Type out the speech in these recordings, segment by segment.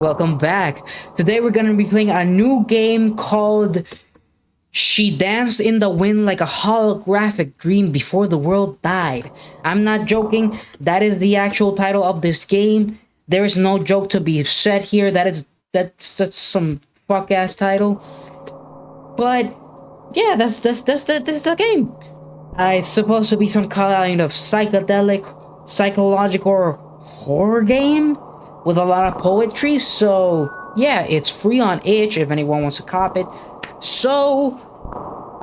Welcome back. Today we're gonna be playing a new game called She Danced in the Wind Like a Holographic Dream Before the World Died. I'm not joking, that is the actual title of this game. There is no joke to be said here. That's some fuck ass title. But yeah, that's the game. It's supposed to be some kind of psychedelic, psychological or horror game with a lot of poetry. So yeah, it's free on itch if anyone wants to cop it. So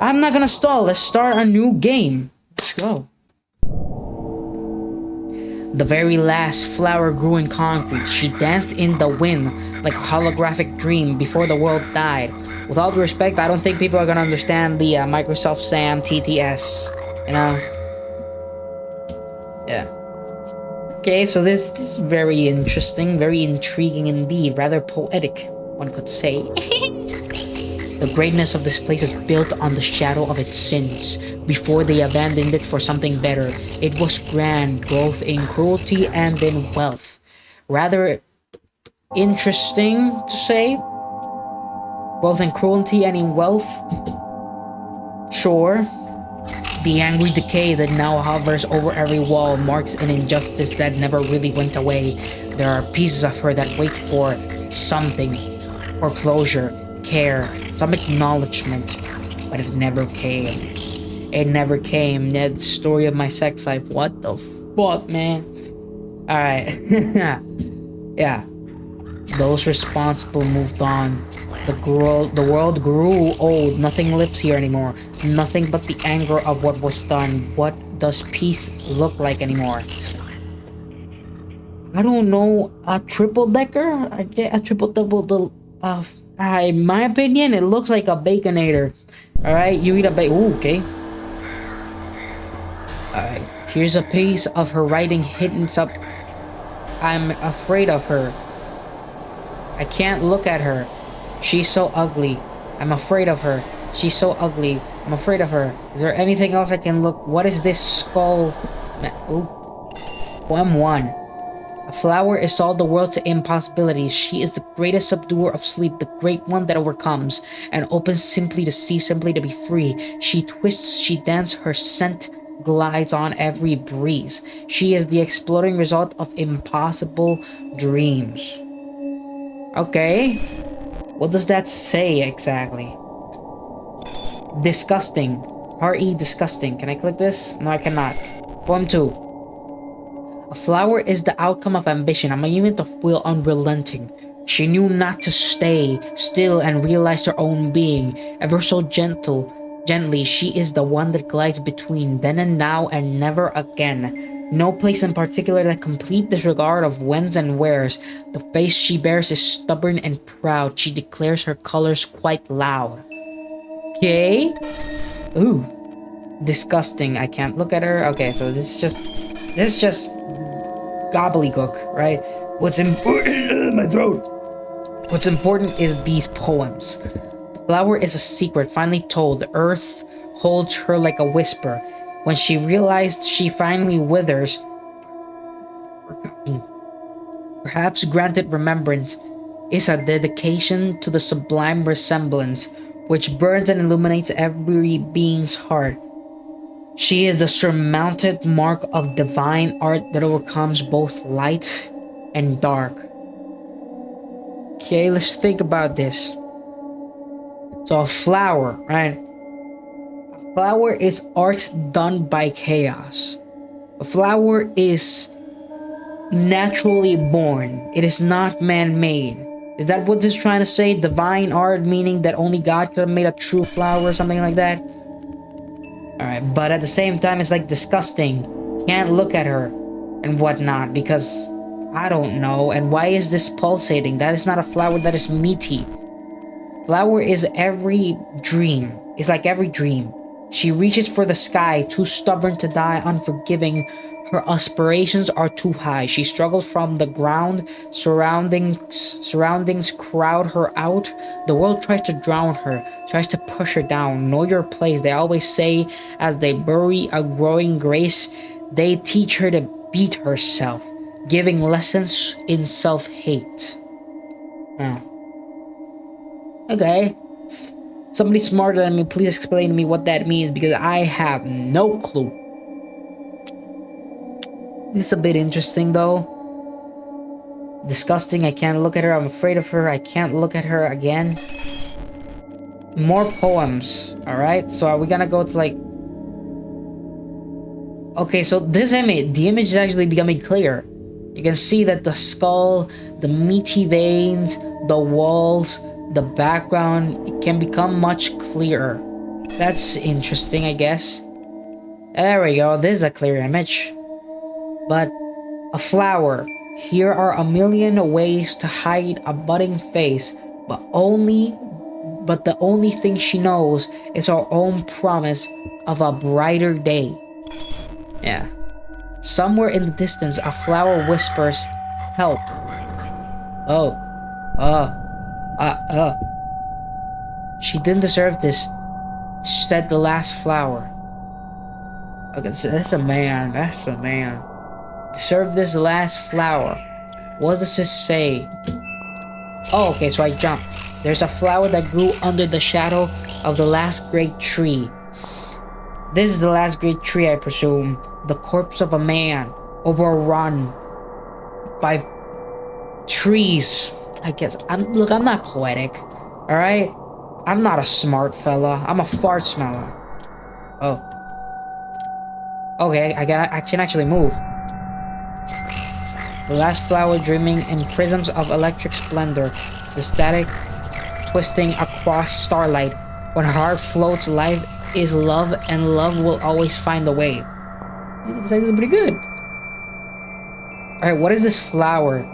I'm not gonna stall. Let's start a new game. Let's go. The very last flower grew in concrete. She danced in the wind like a holographic dream before the world died. With all due respect, I don't think people are gonna understand the Microsoft Sam TTS. You know? Yeah. Okay, so this is very interesting, very intriguing indeed, rather poetic, one could say. The greatness of this place is built on the shadow of its sins. Before they abandoned it for something better, it was grand, both in cruelty and in wealth. Rather interesting to say, both in cruelty and in wealth. Sure. The angry decay that now hovers over every wall marks an injustice that never really went away. There are pieces of her that wait for something, for closure, care, some acknowledgement, but it never came. It never came. The story of my sex life. What the fuck, man? Alright. Yeah. Those responsible moved on. The world grew old. Nothing lives here anymore. Nothing but the anger of what was done. What does peace look like anymore? I don't know. A triple decker? I get a triple double. In my opinion, it looks like a baconator. All right, you eat a bacon. Ooh, okay. All right. Here's a piece of her writing hidden up. I'm afraid of her. I can't look at her. She's so ugly. I'm afraid of her. She's so ugly. I'm afraid of her. Is there anything else I can look? What is this skull? Ooh. Poem 1. A flower is all the world to impossibilities. She is the greatest subduer of sleep, the great one that overcomes and opens simply to see, simply to be free. She twists, she dances, her scent glides on every breeze. She is the exploding result of impossible dreams. Okay. What does that say exactly? Disgusting. R-E disgusting. Can I click this? No, I cannot. Poem 2. A flower is the outcome of ambition, a monument of will unrelenting. She knew not to stay still and realized her own being. Ever so gently, she is the one that glides between then and now and never again. No place in particular, that complete disregard of whens and wheres. The face she bears is stubborn and proud. She declares her colors quite loud. Okay? Ooh. Disgusting. I can't look at her. Okay, so this is just gobbledygook, right? What's important my throat. What's important is these poems. The flower is a secret finally told. The earth holds her like a whisper. When she realized she finally withers, perhaps granted remembrance is a dedication to the sublime resemblance which burns and illuminates every being's heart. She is the surmounted mark of divine art that overcomes both light and dark. Okay, let's think about this. So a flower, right? A flower is art done by chaos. A flower is naturally born. It is not man-made. Is that what this is trying to say? Divine art, meaning that only God could have made a true flower or something like that? Alright, but at the same time, it's like disgusting. Can't look at her and whatnot because I don't know. And why is this pulsating? That is not a flower, that is meaty. Flower is every dream. It's like every dream. She reaches for the sky, too stubborn to die, unforgiving. Her aspirations are too high. She struggles from the ground. Surroundings crowd her out. The world tries to drown her, tries to push her down. Know your place, they always say as they bury a growing grace. They teach her to beat herself, giving lessons in self-hate. Huh. Okay. Somebody smarter than me, please explain to me what that means because I have no clue. This is a bit interesting though. Disgusting, I can't look at her, I'm afraid of her, I can't look at her again. More poems, alright? So are we gonna go to like... Okay, so this image, the image is actually becoming clear. You can see that the skull, the meaty veins, the walls, the background, it can become much clearer. That's interesting, I guess. There we go, this is a clear image. But a flower. Here are a million ways to hide a budding face, but the only thing she knows is her own promise of a brighter day. Yeah. Somewhere in the distance, a flower whispers, "Help." Oh. She didn't deserve this, said the last flower. Okay, so that's a man. That's a man. Deserve this last flower. What does this say? Oh, okay, so I jumped. There's a flower that grew under the shadow of the last great tree. This is the last great tree, I presume. The corpse of a man, overrun by trees. I guess. Look, I'm not poetic. Alright? I'm not a smart fella. I'm a fart smeller. Oh. Okay, I can actually move. The last flower dreaming in prisms of electric splendor. The static twisting across starlight. When her heart floats, life is love, and love will always find a way. This is pretty good. Alright, what is this flower?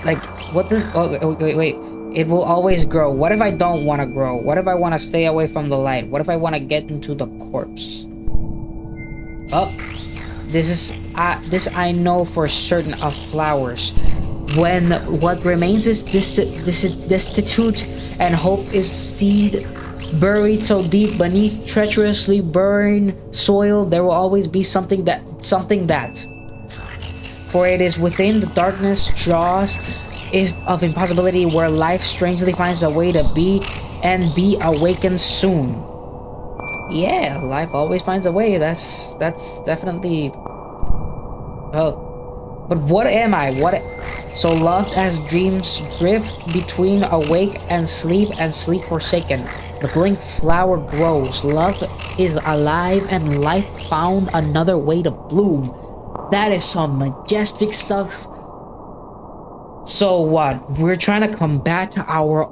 Like, what does... Oh, wait. It will always grow. What if I don't want to grow? What if I want to stay away from the light? What if I want to get into the corpse? Oh, this I know for certain of flowers. When what remains is destitute and hope is seed buried so deep beneath treacherously burned soil, there will always be something that. For it is within the darkness jaws of impossibility where life strangely finds a way to be and be awakened soon. Yeah, life always finds a way. That's definitely... Oh. But what am I? So loved as dreams drift between awake and sleep forsaken. The blink flower grows. Love is alive and life found another way to bloom. That is some majestic stuff. So what? We're trying to combat our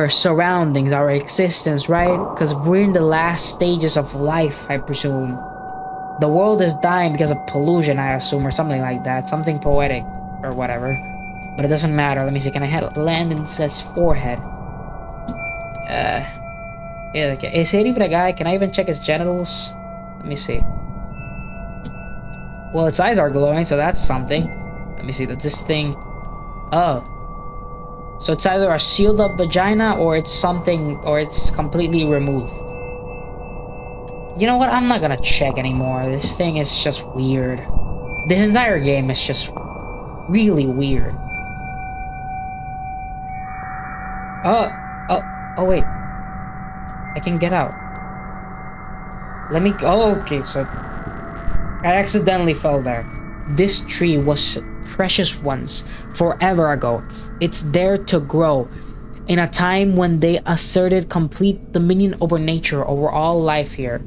surroundings, our existence, right? Because we're in the last stages of life, I presume. The world is dying because of pollution, I assume, or something like that. Something poetic, or whatever. But it doesn't matter. Let me see, can I land in says forehead? Yeah, okay. Is it even a guy? Can I even check his genitals? Let me see. Well, its eyes are glowing, so that's something. Let me see, this thing... Oh. So it's either a sealed up vagina or it's something, or it's completely removed. You know what? I'm not gonna check anymore. This thing is just weird. This entire game is just really weird. Oh wait. I can get out. Let me... Oh, okay, so... I accidentally fell there. This tree was precious once, forever ago. It's there to grow. In a time when they asserted complete dominion over nature, over all life here.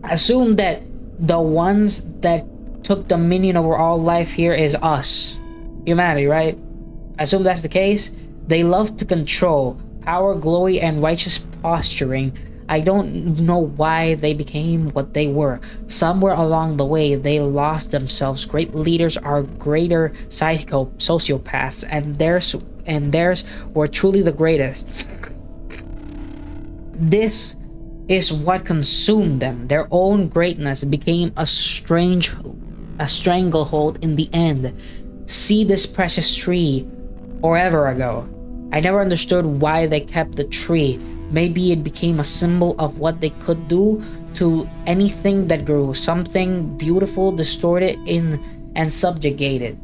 Assume that the ones that took dominion over all life here is us. Humanity, right? Assume that's the case. They love to control, power, glory, and righteous posturing. I don't know why they became what they were. Somewhere along the way, they lost themselves. Great leaders are greater sociopaths, and theirs were truly the greatest. This is what consumed them. Their own greatness became a stranglehold in the end. See this precious tree forever ago. I never understood why they kept the tree. Maybe it became a symbol of what they could do to anything that grew. Something beautiful, distorted and subjugated.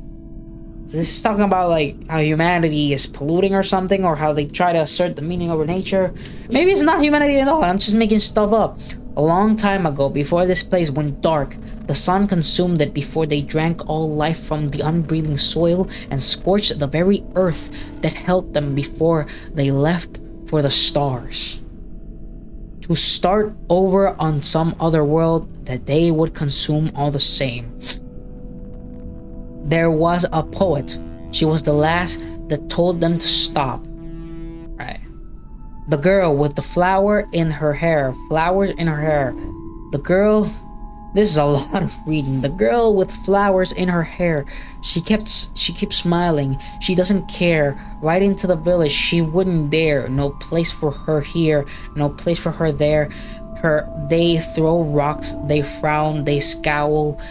So this is talking about like how humanity is polluting or something, or how they try to assert the meaning over nature. Maybe it's not humanity at all. I'm just making stuff up. A long time ago, before this place went dark, the sun consumed it before they drank all life from the unbreathing soil and scorched the very earth that held them before they left for the stars. To start over on some other world that they would consume all the same. There was a poet. She was the last that told them to stop. Right. The girl with the flower in her hair. Flowers in her hair. The girl... This is a lot of reading. The girl with flowers in her hair. She keeps smiling. She doesn't care. Right into the village. She wouldn't dare. No place for her here. No place for her there. They throw rocks. They frown. They scowl.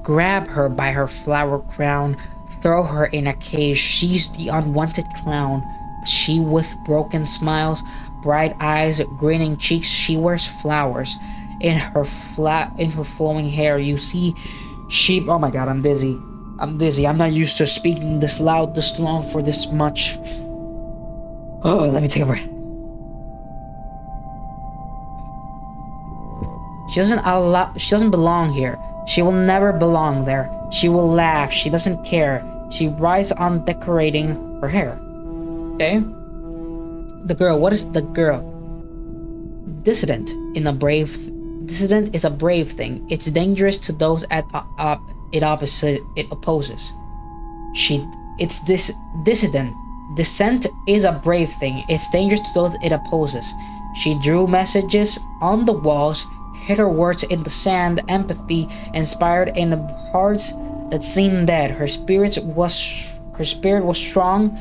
Grab her by her flower crown. Throw her in a cage. She's the unwanted clown. She with broken smiles. Bright eyes. Grinning cheeks. She wears flowers. In her flowing hair, you see sheep. Oh my god, I'm dizzy. I'm not used to speaking this loud, this long, for this much. Oh, let me take a breath. She doesn't belong here. She will never belong there. She will laugh. She doesn't care. She rides on decorating her hair. Okay? The girl. What is the girl? Dissident is a brave thing. It's dangerous to those it opposes. It's this dissident. Dissent is a brave thing. It's dangerous to those it opposes. She drew messages on the walls, hid her words in the sand. Empathy inspired in hearts that seemed dead. Her spirit was strong.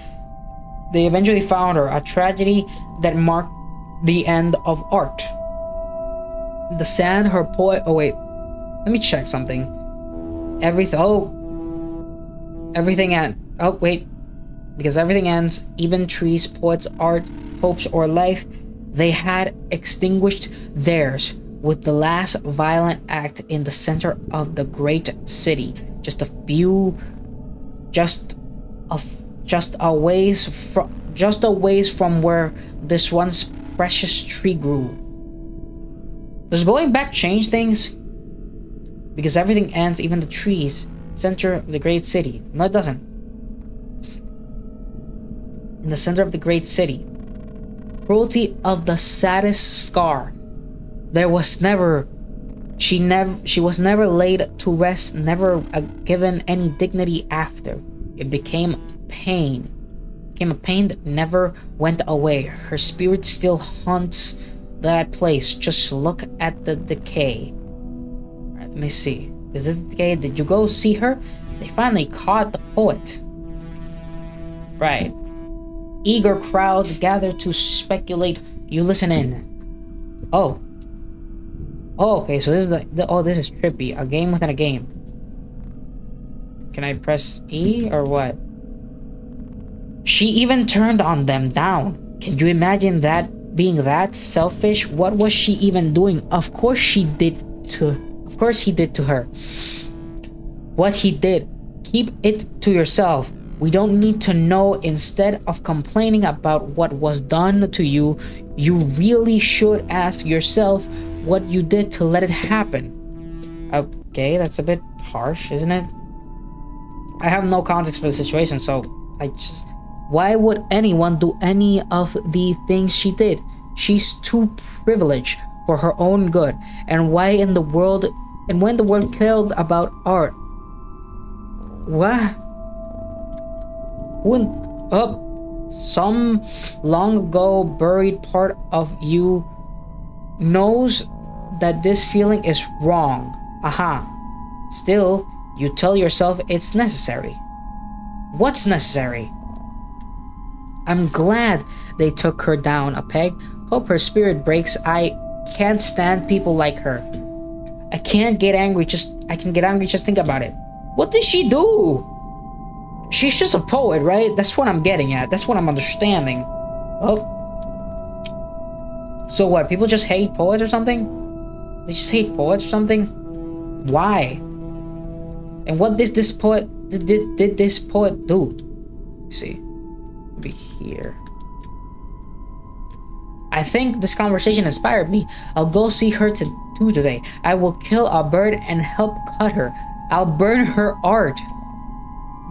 They eventually found her. A tragedy that marked the end of art. The sand, her poet. Oh wait, let me check something. Because everything ends. Even trees, poets, art, hopes, or life. They had extinguished theirs with the last violent act in the center of the great city. Just a ways from where this once precious tree grew. Does going back change things? Because everything ends, even the trees, center of the great city. No, it doesn't. In the center of the great city, cruelty of the saddest scar. She was never laid to rest, never given any dignity after. It became pain. Became a pain that never went away. Her spirit still haunts that place. Just look at the decay. Alright, let me see. Is this the decay? Did you go see her? They finally caught the poet. Right. Eager crowds gather to speculate. You listen in. Oh. Oh, okay, so this is this is trippy. A game within a game. Can I press E or what? She even turned on them down. Can you imagine that? Being that selfish? What was she even doing? Of course he did to her. What he did. Keep it to yourself. We don't need to know. Instead of complaining about what was done to you, you really should ask yourself what you did to let it happen. Okay, that's a bit harsh, isn't it? I have no context for the situation, so why would anyone do any of the things she did? She's too privileged for her own good. And when the world cared about art, what? Some long ago buried part of you knows that this feeling is wrong. Aha. Still, you tell yourself it's necessary. What's necessary? I'm glad they took her down a peg. Hope her spirit breaks. I can't stand people like her. I can get angry just think about it. What did she do? She's just a poet, right? That's what I'm getting at. That's what I'm understanding. Oh. So what? People just hate poets or something? They just hate poets or something? Why? And what did this did this poet do? Let's see, be here. I think this conversation inspired me. I'll go see her today. I will kill a bird and help cut her. I'll burn her art.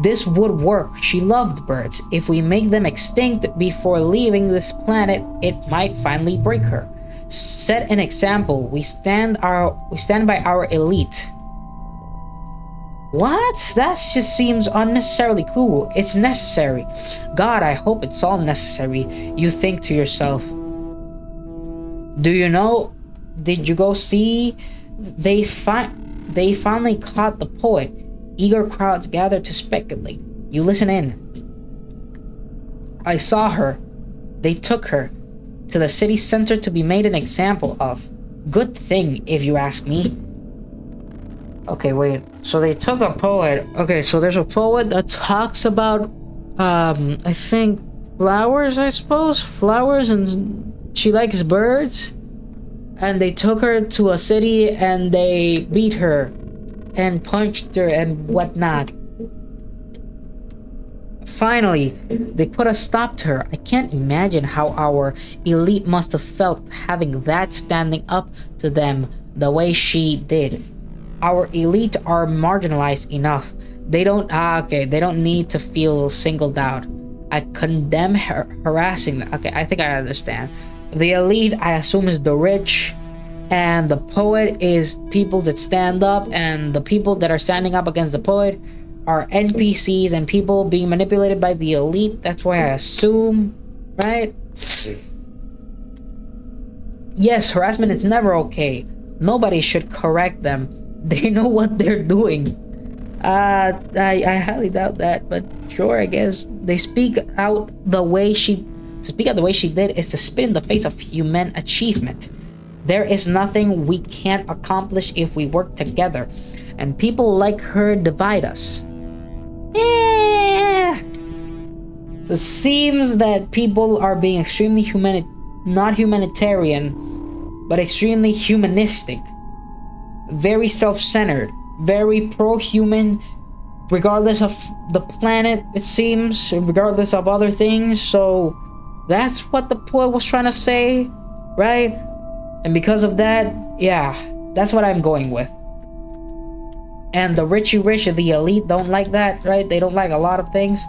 This would work. She loved birds. If we make them extinct before leaving this planet, it might finally break her. Set an example. We stand by our elite. What? That just seems unnecessarily cruel. It's necessary. God, I hope it's all necessary. You think to yourself. Do you know? Did you go see? They finally caught the poet. Eager crowds gathered to speculate. You listen in. I saw her. They took her to the city center to be made an example of. Good thing, if you ask me. Okay, wait. So they took a poet. Okay, so there's a poet that talks about, I think flowers, I suppose? Flowers, and she likes birds. And they took her to a city and they beat her and punched her and whatnot. Finally, they put a stop to her. I can't imagine how our elite must have felt having that standing up to them the way she did. Our elite are marginalized enough. They don't need to feel singled out. I condemn harassing them. Okay, I think I understand. The elite, I assume, is the rich, and the poet is people that stand up, and the people that are standing up against the poet are NPCs and people being manipulated by the elite. That's why I assume, right? Yes, harassment is never okay. Nobody should correct them. They know what they're doing. I highly doubt that, but sure, I guess. They speak out the way she did is to spit in the face of human achievement. There is nothing we can't accomplish if we work together, and people like her divide us. Yeah. So it seems that people are being extremely not humanitarian, but extremely humanistic. Very self-centered, very pro-human, regardless of the planet, it seems, regardless of other things. So that's what the poet was trying to say, right? And because of that, yeah, that's what I'm going with. And the richy rich, the elite, don't like that, right? They don't like a lot of things.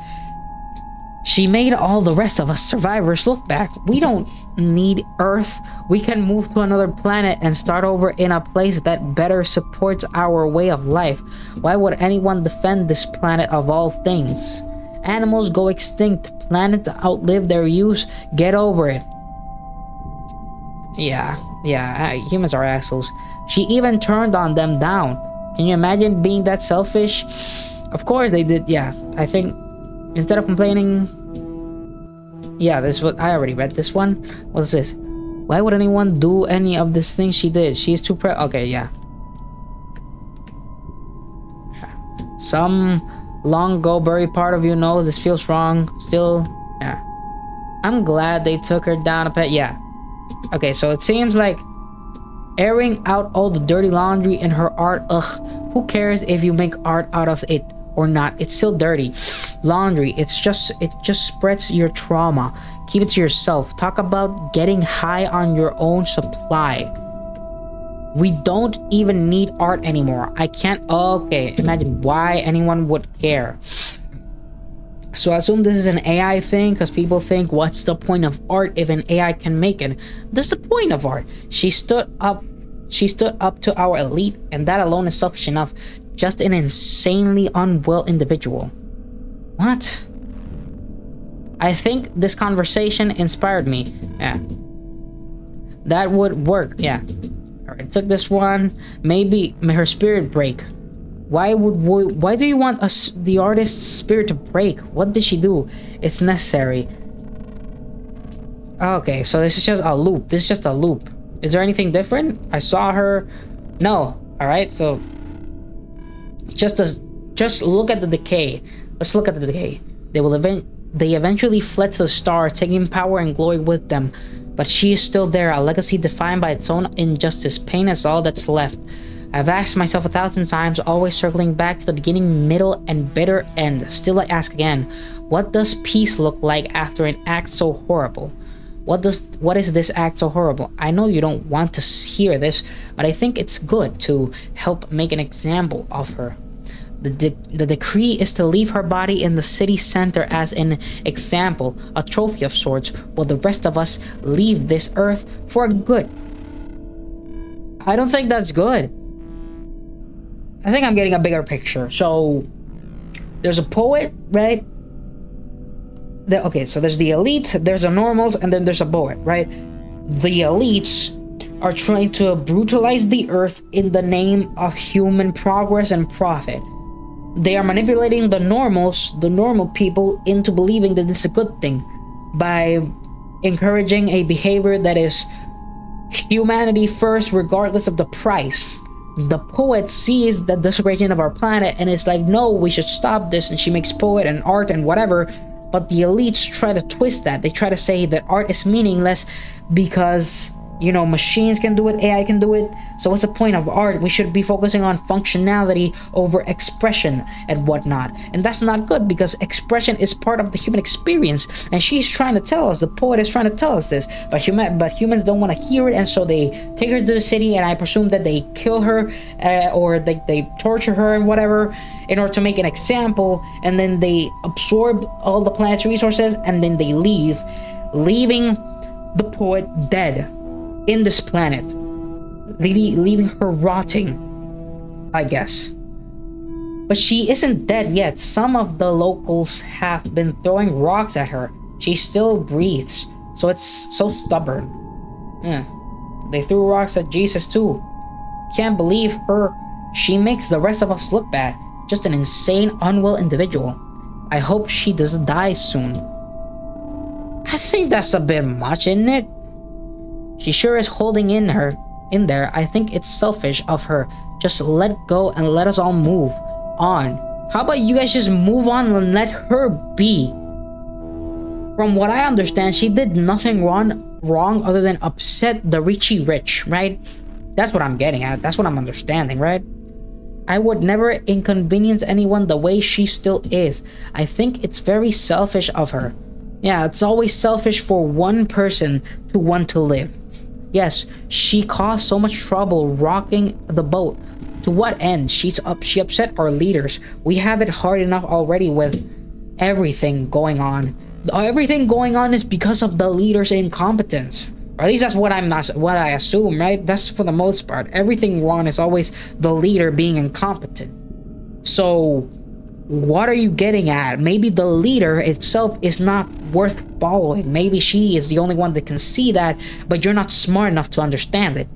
She made all the rest of us survivors look back. We don't need Earth. We can move to another planet and start over in a place that better supports our way of life. Why would anyone defend this planet of all things? Animals go extinct. Planets outlive their use. Get over it. Yeah, humans are assholes. She even turned on them down. Can you imagine being that selfish? Of course they did, yeah. I think instead of complaining... Yeah, this was... I already read this one. What's this? Why would anyone do any of these things she did? She's too okay, yeah. Some long ago buried part of you knows this feels wrong. Still, yeah. I'm glad they took her down a pet. Yeah. Okay, so it seems like airing out all the dirty laundry in her art. Ugh, who cares if you make art out of it or not? It's still dirty laundry. It just spreads your trauma. Keep it to yourself. Talk about getting high on your own supply. We don't even need art anymore. I can't... Okay, imagine why anyone would care. So I assume this is an AI thing, because people think, what's the point of art if an AI can make it? That's the point of art. She stood up to our elite, and that alone is selfish enough. Just an insanely unwell individual. What? I think this conversation inspired me. Yeah. That would work. Yeah. Alright, took this one. Maybe her spirit break. Why do you want the artist's spirit to break? What did she do? It's necessary. Okay, so this is just a loop. This is just a loop. Is there anything different? I saw her. No. Alright, so just look at the decay. Let's look at the decay. They eventually fled to the stars, taking power and glory with them. But she is still there, a legacy defined by its own injustice. Pain is all that's left. I've asked myself 1,000 times, always circling back to the beginning, middle, and bitter end. Still I ask again, what does peace look like after an act so horrible? What is this act so horrible? I know you don't want to hear this, but I think it's good to help make an example of her. The decree is to leave her body in the city center as an example, a trophy of sorts, while the rest of us leave this earth for good. I don't think that's good. I think I'm getting a bigger picture. So, there's a poet, right? Okay, so there's the elite, there's the normals, and then there's a poet, right? The elites are trying to brutalize the earth in the name of human progress and profit. They are manipulating the normals, the normal people, into believing that this is a good thing by encouraging a behavior that is humanity first, regardless of the price. The poet sees the desecration of our planet and is like, no, we should stop this, and she makes poet and art and whatever. But the elites try to twist that. They try to say that art is meaningless because, you know, machines can do it, AI can do it. So what's the point of art? We should be focusing on functionality over expression and whatnot. And that's not good, because expression is part of the human experience. And she's trying to tell us, the poet is trying to tell us this. But humans don't want to hear it, and so they take her to the city, and I presume that they kill her or they torture her and whatever in order to make an example. And then they absorb all the planet's resources, and then they leave, leaving the poet dead in this planet, leaving her rotting, I guess. But she isn't dead yet. Some of the locals have been throwing rocks at her. She still breathes, so it's so stubborn. Yeah. They threw rocks at Jesus too. Can't believe her. She makes the rest of us look bad. Just an insane, unwell individual. I hope she doesn't die soon. I think that's a bit much, isn't it? She sure is holding in there. I think it's selfish of her. Just let go and let us all move on. How about you guys just move on and let her be? From what I understand, she did nothing wrong other than upset the Richie Rich, right? That's what I'm getting at. That's what I'm understanding, right? I would never inconvenience anyone the way she still is. I think it's very selfish of her. Yeah, it's always selfish for one person to want to live. Yes, she caused so much trouble rocking the boat. To what end? She upset our leaders. We have it hard enough already with everything going on. Everything going on is because of the leaders' incompetence. Or at least that's what I assume, right? That's for the most part. Everything wrong is always the leader being incompetent. So, what are you getting at? Maybe the leader itself is not worth following. Maybe she is the only one that can see that, but you're not smart enough to understand it.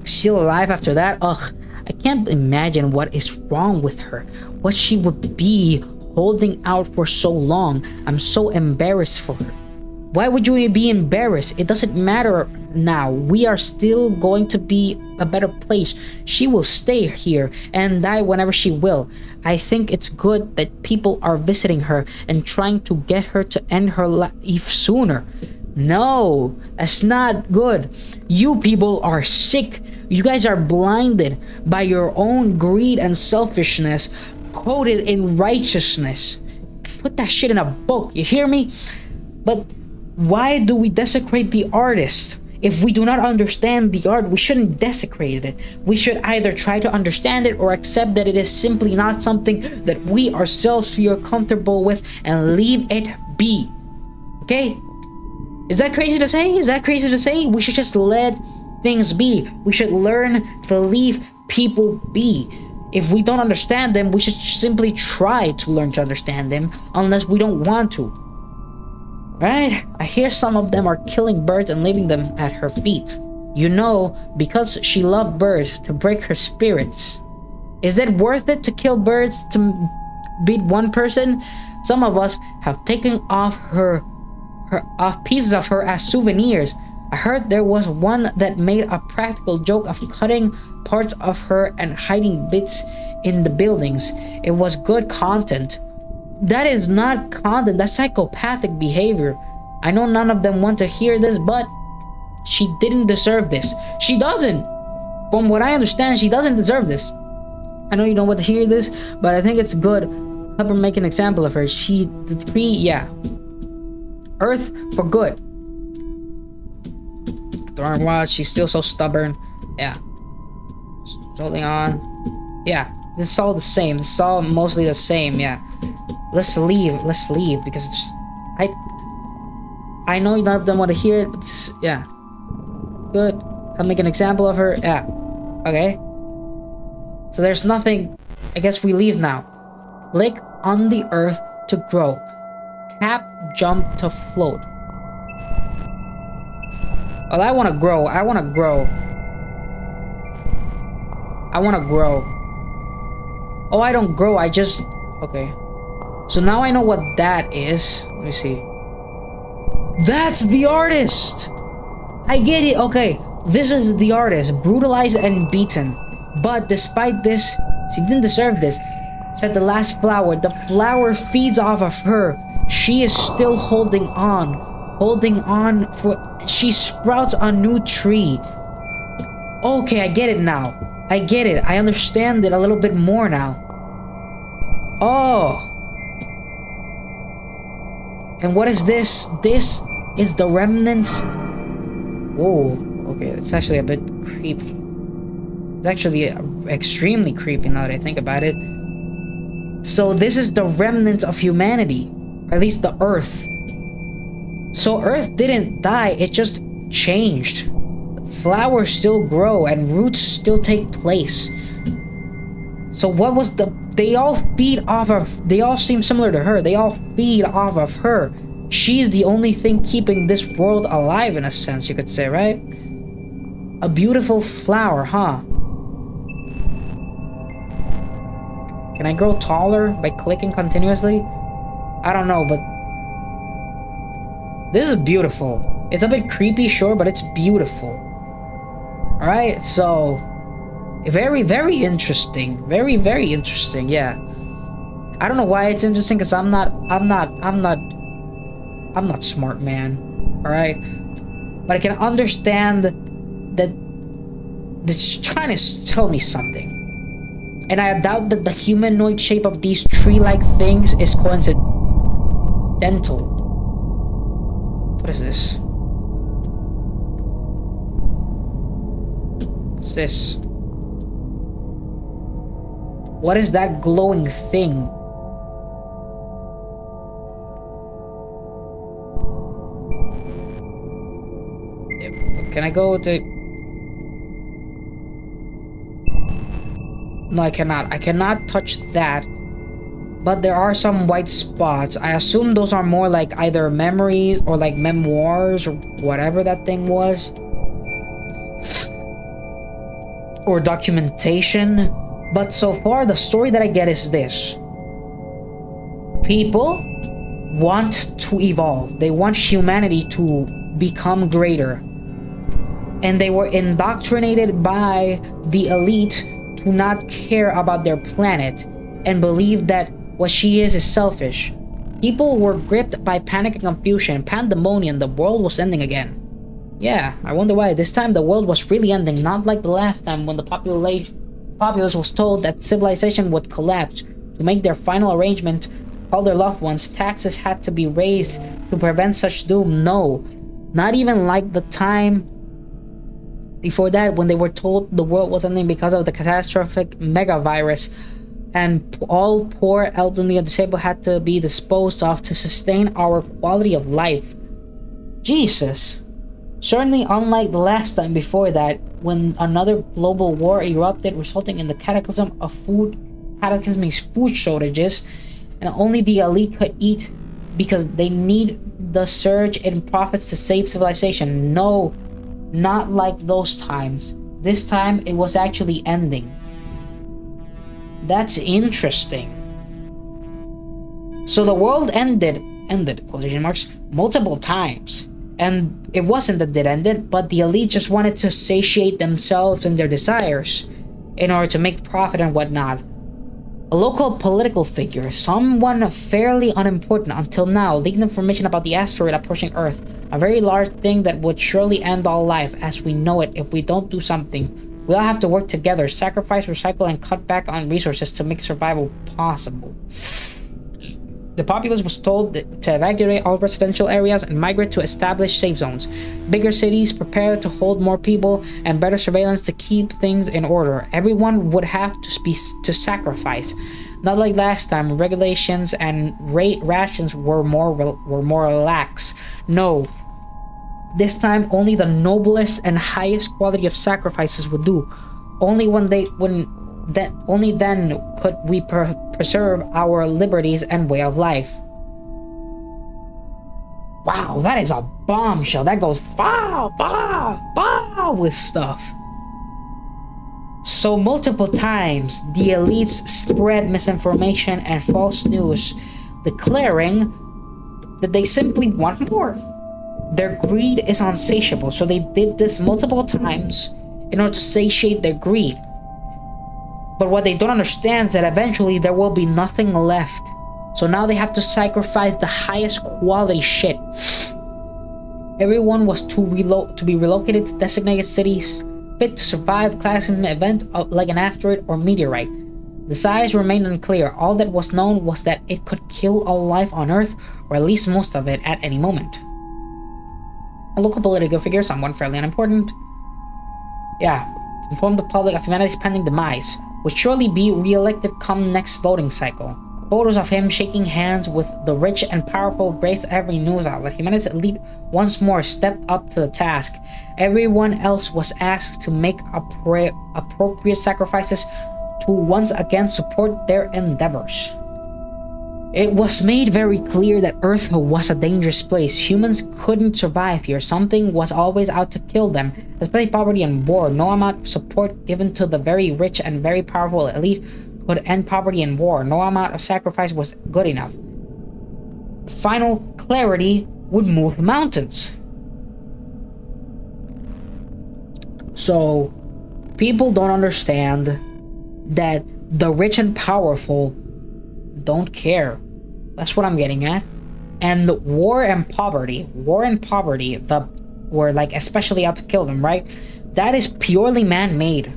Still alive after that? Ugh, I can't imagine what is wrong with her. What she would be holding out for so long. I'm so embarrassed for her. Why would you be embarrassed? It doesn't matter now. We are still going to be a better place. She will stay here and die whenever she will. I think it's good that people are visiting her and trying to get her to end her life sooner. No, that's not good. You people are sick. You guys are blinded by your own greed and selfishness, coated in righteousness. Put that shit in a book, you hear me? But why do we desecrate the artist? If we do not understand the art, we shouldn't desecrate it. We should either try to understand it or accept that it is simply not something that we ourselves feel comfortable with and leave it be. Okay? Is that crazy to say? Is that crazy to say? We should just let things be. We should learn to leave people be. If we don't understand them, we should simply try to learn to understand them, unless we don't want to. Right? I hear some of them are killing birds and leaving them at her feet. You know, because she loved birds, to break her spirits. Is it worth it to kill birds to beat one person? Some of us have taken off pieces of her as souvenirs. I heard there was one that made a practical joke of cutting parts of her and hiding bits in the buildings. It was good content. That is not content, that's psychopathic behavior. I know none of them want to hear this, but she didn't deserve this. She doesn't. From what I understand, she doesn't deserve this. I know you don't want to hear this, but I think it's good. Help her make an example of her. The decree, yeah. Earth for good. Thorn Watch, she's still so stubborn. Yeah. She's holding on. Yeah. This is all the same. This is all mostly the same, yeah. Let's leave. Let's leave because I know none of them want to hear it, but yeah. Good. I'll make an example of her. Yeah. Okay. So there's nothing. I guess we leave now. Click on the earth to grow. Tap jump to float. Well, I want to grow. I want to grow. I want to grow. Oh, I don't grow. I just... Okay. So now I know what that is. Let me see. That's the artist! I get it. Okay. This is the artist. Brutalized and beaten. But despite this, she didn't deserve this. Said the last flower. The flower feeds off of her. She is still holding on. Holding on for... She sprouts a new tree. Okay, I get it now. I get it. I understand it a little bit more now. Oh. And what is this? This is the remnants. Whoa. Okay, it's actually a bit creepy. It's actually extremely creepy now that I think about it. So this is the remnants of humanity. Or at least the Earth. So Earth didn't die, it just changed. Flowers still grow and roots still take place. So what was the... They all feed off of... They all seem similar to her. They all feed off of her. She's the only thing keeping this world alive in a sense, you could say, right? A beautiful flower, huh? Can I grow taller by clicking continuously? I don't know, but... This is beautiful. It's a bit creepy, sure, but it's beautiful. Alright, so... Very, very interesting. Very, very interesting, yeah. I don't know why it's interesting, because I'm not smart, man. Alright? But I can understand that it's trying to tell me something. And I doubt that the humanoid shape of these tree-like things is coincidental. What is this? What's this? What is that glowing thing? Can I go to... No, I cannot. I cannot touch that. But there are some white spots. I assume those are more like either memories or like memoirs or whatever that thing was. Or documentation. But so far, the story that I get is this. People want to evolve. They want humanity to become greater. And they were indoctrinated by the elite to not care about their planet and believe that what she is selfish. People were gripped by panic and confusion, pandemonium. The world was ending again. Yeah, I wonder why. This time the world was really ending, not like the last time when the populace was told that civilization would collapse. To make their final arrangement to call their loved ones, taxes had to be raised to prevent such doom. No, not even like the time before that when they were told the world was ending because of the catastrophic megavirus, and all poor, elderly, and disabled had to be disposed of to sustain our quality of life. Jesus. Certainly unlike the last time before that, when another global war erupted, resulting in the cataclysmic food shortages, and only the elite could eat because they need the surge in profits to save civilization. No, not like those times. This time, it was actually ending. That's interesting. So the world ended, quotation marks, multiple times. And it wasn't that it ended, but the elite just wanted to satiate themselves and their desires in order to make profit and whatnot. A local political figure, someone fairly unimportant until now, leaked information about the asteroid approaching Earth. A very large thing that would surely end all life as we know it if we don't do something. We all have to work together, sacrifice, recycle, and cut back on resources to make survival possible. The populace was told to evacuate all residential areas and migrate to established safe zones. Bigger cities prepared to hold more people and better surveillance to keep things in order. Everyone would have to sacrifice. Not like last time, regulations and rations were more lax. No. This time, only the noblest and highest quality of sacrifices would do. Only then could we preserve our liberties and way of life. Wow, that is a bombshell. That goes far with stuff. So multiple times, the elites spread misinformation and false news, declaring that they simply want more. Their greed is insatiable, so they did this multiple times in order to satiate their greed. But what they don't understand is that eventually there will be nothing left. So now they have to sacrifice the highest quality shit. Everyone was to be relocated to designated cities fit to survive a cataclysmic event like an asteroid or meteorite. The size remained unclear. All that was known was that it could kill all life on Earth, or at least most of it, at any moment. A local political figure, someone fairly unimportant, informed the public of humanity's pending demise, would surely be re-elected come next voting cycle. Photos of him shaking hands with the rich and powerful graced every news outlet. Humanity's elite once more stepped up to the task. Everyone else was asked to make appropriate sacrifices to once again support their endeavors. It was made very clear that Earth was a dangerous place. Humans couldn't survive here. Something was always out to kill them, especially poverty and war. No amount of support given to the very rich and very powerful elite could end poverty and war. No amount of sacrifice was good enough. Final clarity would move mountains. So, people don't understand that the rich and powerful don't care. That's what I'm getting at. And war and poverty, were like especially out to kill them, right? That is purely man-made.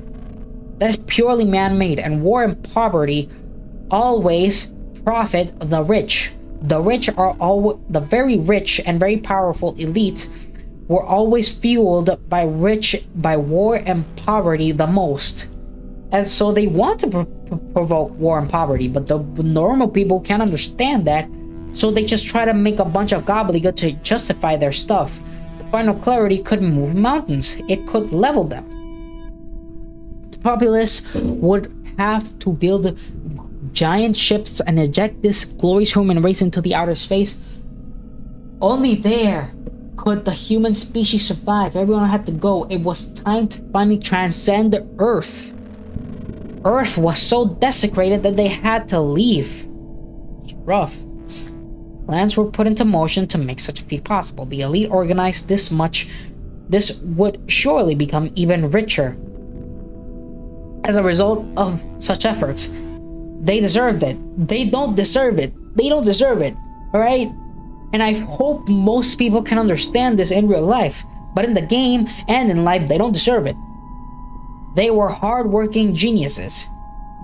And war and poverty always profit the rich. The rich are the very rich and very powerful elite were always fueled by war and poverty the most. And so they want to provoke war and poverty, but the normal people can't understand that, so they just try to make a bunch of gobbledygook to justify their stuff. The final clarity could move mountains. It could level them. The populace would have to build giant ships and eject this glorious human race into the outer space. Only there could the human species survive. Everyone had to go. It was time to finally transcend the Earth. Earth was so desecrated that they had to leave. It's rough. Plans were put into motion to make such a feat possible. The elite organized this would surely become even richer. As a result of such efforts, they deserved it. They don't deserve it. Alright? And I hope most people can understand this in real life. But in the game and in life, they don't deserve it. They were hard-working geniuses.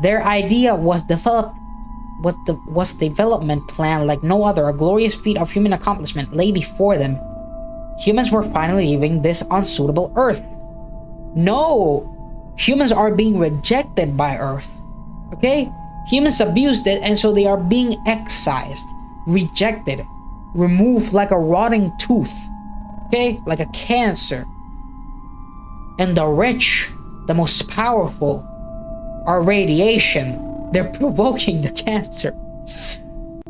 Their idea was development plan like no other. A glorious feat of human accomplishment lay before them. Humans were finally leaving this unsuitable Earth. No! Humans are being rejected by Earth. Okay? Humans abused it, and so they are being excised, rejected, removed like a rotting tooth. Okay? Like a cancer. And the rich, the most powerful, are radiation. They're provoking the cancer.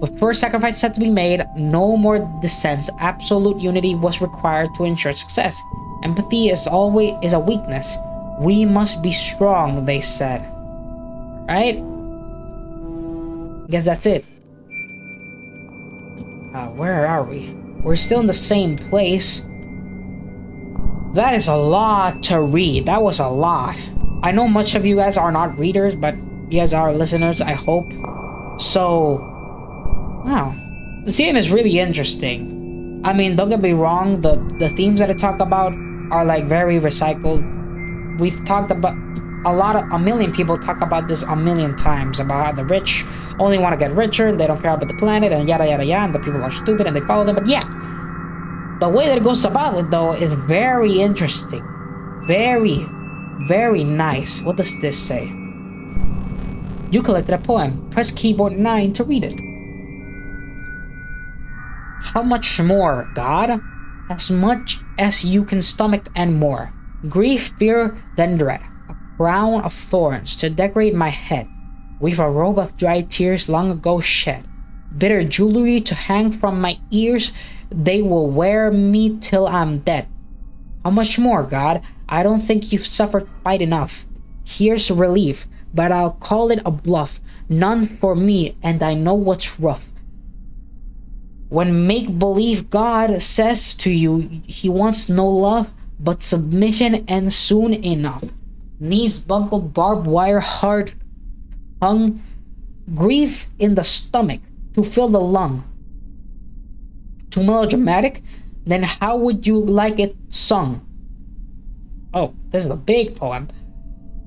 But first sacrifice had to be made. No more dissent. Absolute unity was required to ensure success. Empathy is a weakness. We must be strong, they said. Right? I guess that's it. Where are we? We're still in the same place. That is a lot to read. That was a lot. I know much of you guys are not readers, but you guys are listeners, I hope. So, wow. This game is really interesting. I mean, don't get me wrong, the themes that I talk about are like very recycled. we've talked about a million people talk about this a million times about how the rich only want to get richer and they don't care about the planet and yada yada yada, and the people are stupid and they follow them. But yeah, the way that it goes about it though is very interesting, very, very nice. What does this say? You collected a poem. Press keyboard 9 to read it. How much more, God? As much as you can stomach and more. Grief, fear, then dread. A crown of thorns to decorate my head. Weave a robe of dry tears long ago shed. Bitter jewelry to hang from my ears. They will wear me till I'm dead. How much more, God? I don't think you've suffered quite enough. Here's relief, but I'll call it a bluff. None for me, and I know what's rough. When make-believe God says to you he wants no love but submission, and soon enough. Knees buckled, barbed wire, heart hung, grief in the stomach to fill the lung. Too melodramatic? Then how would you like it sung? Oh, this is a big poem.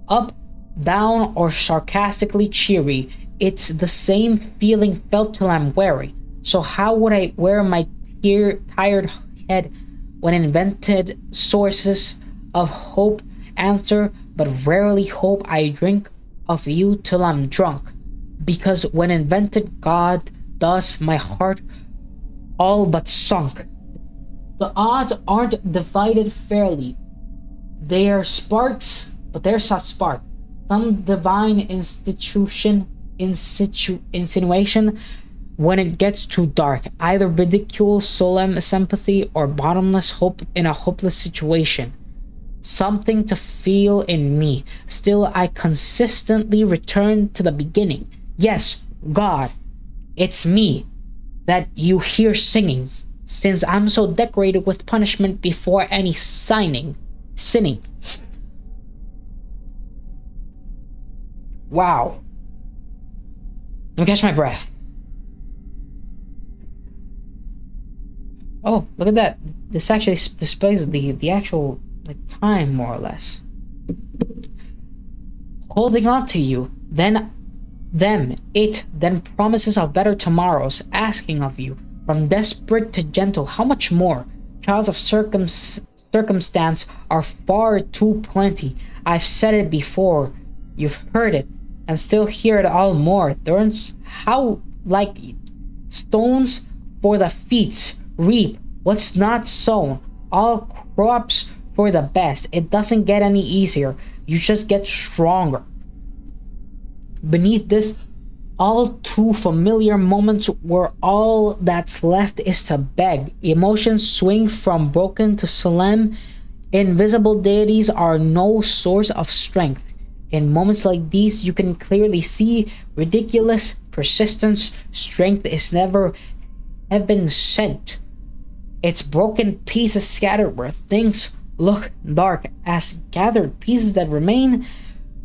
Up, down, or sarcastically cheery, it's the same feeling felt till I'm weary. So how would I wear my tired head when invented sources of hope answer, but rarely hope I drink of you till I'm drunk? Because when invented God does my heart all but sunk. The odds aren't divided fairly. They are sparks, but there's a spark. Some divine insinuation when it gets too dark, either ridicule, solemn sympathy, or bottomless hope in a hopeless situation. Something to feel in me. Still, I consistently return to the beginning. Yes, God, it's me that you hear singing, since I'm so decorated with punishment before any sinning. Wow. Let me catch my breath. Oh, look at that. This actually displays the actual time, more or less. Holding on to you, then promises of better tomorrows, asking of you, from desperate to gentle, how much more? Trials of circumstance are far too plenty. I've said it before, you've heard it, and still hear it all more. Thorns, how like stones for the feet, reap what's not sown. All crops for the best. It doesn't get any easier. You just get stronger. Beneath this all too familiar moments where all that's left is to beg. Emotions swing from broken to solemn. Invisible deities are no source of strength. In moments like these, you can clearly see ridiculous persistence. Strength is never heaven sent. It's broken pieces scattered where things look dark as gathered pieces that remain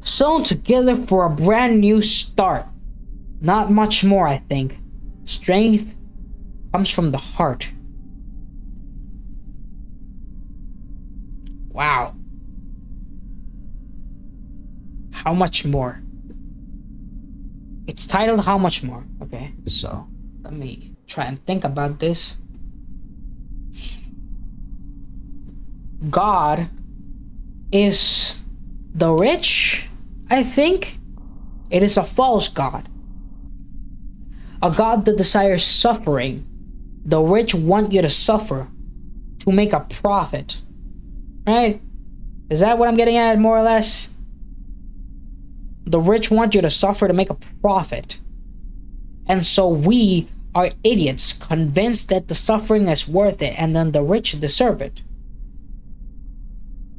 sewn together for a brand new start. Not much more, I think. Strength comes from the heart. Wow. How much more? It's titled How Much More. Okay, so let me try and think about this. God is the rich, I think. It is a false God. A God that desires suffering. The rich want you to suffer to make a profit. Right? Is that what I'm getting at, more or less? The rich want you to suffer to make a profit. And so we are idiots, convinced that the suffering is worth it, and then the rich deserve it.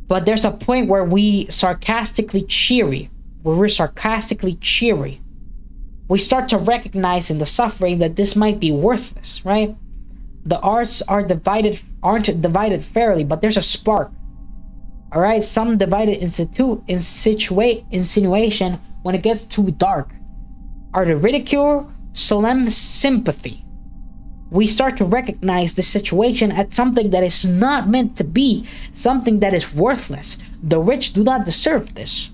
But there's a point where we're sarcastically cheery. We start to recognize in the suffering that this might be worthless, right? The arts aren't divided fairly, but there's a spark. All right, some divided insinuation when it gets too dark are the ridicule, solemn sympathy. we start to recognize the situation as something that is not meant to be, something that is worthless. The rich do not deserve this.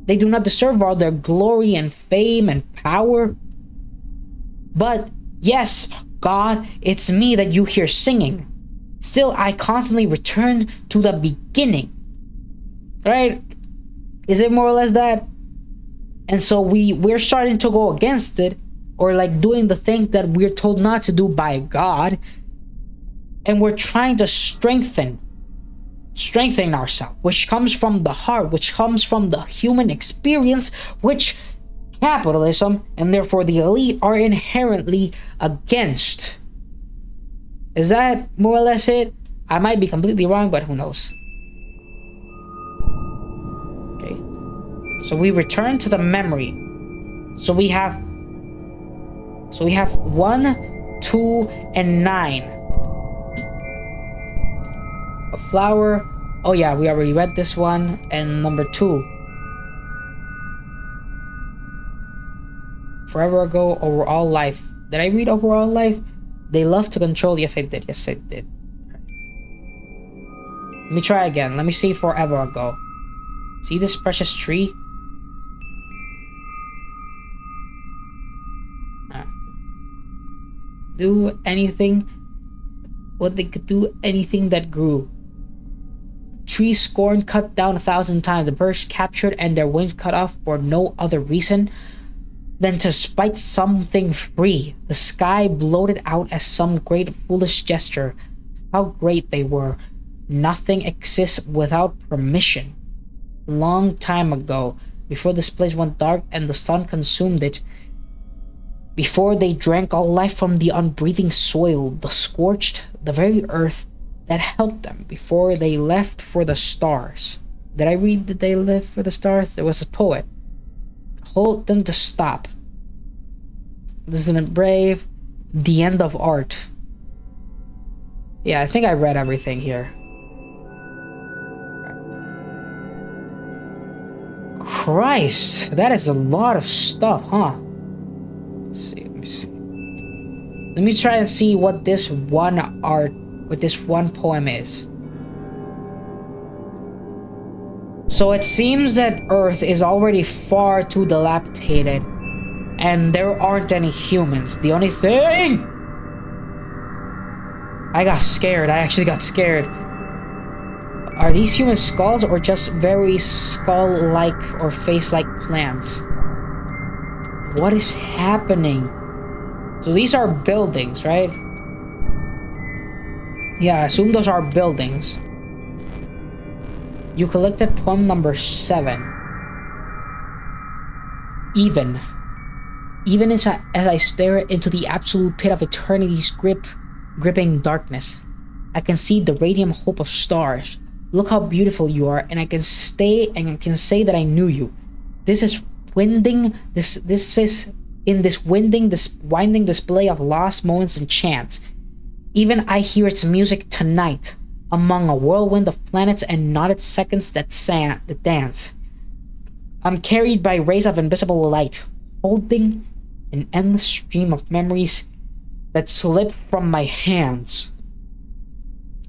They do not deserve all their glory and fame and power. But yes, God, it's me that you hear singing. Still, I constantly return to the beginning. Right? Is it more or less that? And so we're starting to go against it, or like doing the things that we're told not to do by God, and we're trying to strengthen ourselves, which comes from the heart, which comes from the human experience, which capitalism and therefore the elite are inherently against. Is that more or less it? I might be completely wrong, but who knows? Okay. So we return to the memory. So we have 1, 2, and 9. A flower. Oh yeah, we already read this one. And number 2. Forever ago, overall life. Did I read overall life? They love to control. Yes, I did. Yes, I did. Let me try again. Let me see forever ago. See this precious tree? Do anything. What they could do, anything that grew. Trees scorned, cut down 1,000 times. The birds captured and their wings cut off for no other reason than to spite something free. The sky bloated out as some great foolish gesture. How great they were. Nothing exists without permission. Long time ago, before this place went dark and the sun consumed it, before they drank all life from the unbreathing soil, the scorched, the very earth that held them, before they left for the stars. Did I read that they left for the stars? There was a poet. Hold them to stop. Isn't it brave? The end of art. Yeah, I think I read everything here. Christ, that is a lot of stuff, huh? Let me see. Let me try and see what this one poem is. So it seems that Earth is already far too dilapidated, and there aren't any humans. The only thing... I got scared. I actually got scared. Are these human skulls or just very skull-like or face-like plants? What is happening? So these are buildings, right? Yeah, I assume those are buildings. You collected poem number 7. Even as I stare into the absolute pit of eternity's gripping darkness, I can see the radiant hope of stars. Look how beautiful you are, and I can say that I knew you. This is winding display of lost moments and chance. Even I hear its music tonight, among a whirlwind of planets and knotted seconds that dance. I'm carried by rays of invisible light, holding an endless stream of memories that slip from my hands,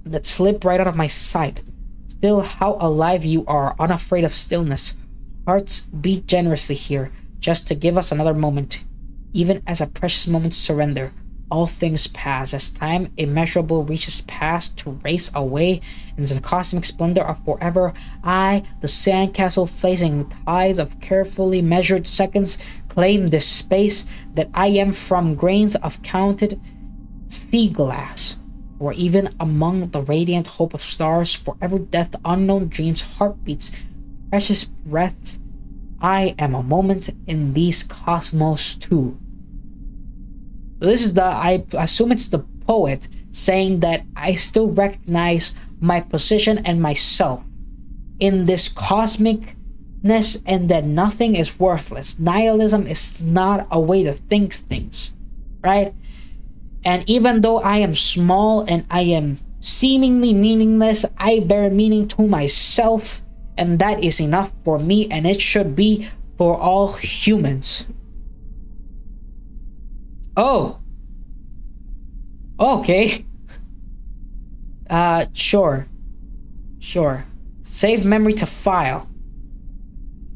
that slip right out of my sight. Still, how alive you are, unafraid of stillness. Hearts beat generously here, just to give us another moment. Even as a precious moment surrender, all things pass, as time immeasurable reaches past to race away into the cosmic splendor of forever. I, the sandcastle facing tides of carefully measured seconds, claim this space that I am from grains of counted sea glass. Or even among the radiant hope of stars, forever death, unknown dreams, heartbeats, precious breaths, I am a moment in these cosmos too. So this is I assume it's the poet saying that I still recognize my position and myself in this cosmicness, and that nothing is worthless. Nihilism is not a way to think things, right? And even though I am small and I am seemingly meaningless, I bear meaning to myself, and that is enough for me, and it should be for all humans. Oh! Okay. Sure. Sure. Save memory to file.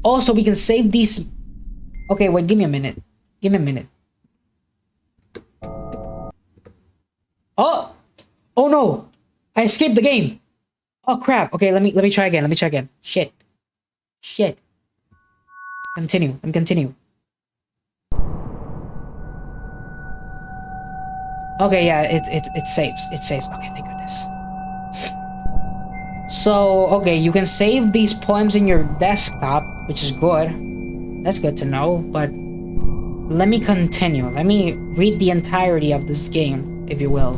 Also, we can save these... Okay, wait, give me a minute. Give me a minute. Oh! Oh no! I escaped the game! Oh crap. Okay, let me try again. Let me try again. Shit. Shit. Continue. Let me continue. Okay, yeah, it saves. It saves. Okay, thank goodness. So, okay, you can save these poems in your desktop, which is good. That's good to know, but let me continue. Let me read the entirety of this game, if you will.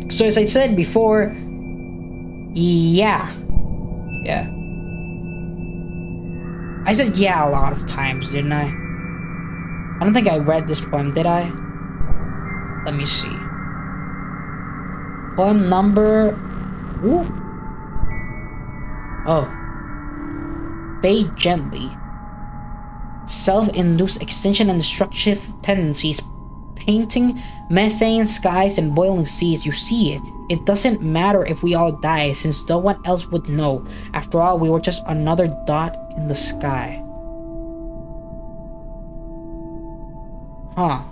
So, as I said before, yeah. Yeah. I said yeah a lot of times, didn't I? I don't think I read this poem, did I? Let me see. Poem number... Ooh. Oh. Fade gently. Self-induced extinction and destructive tendencies. Painting methane skies and boiling seas. You see it. It doesn't matter if we all die, since no one else would know. After all, we were just another dot in the sky. Huh.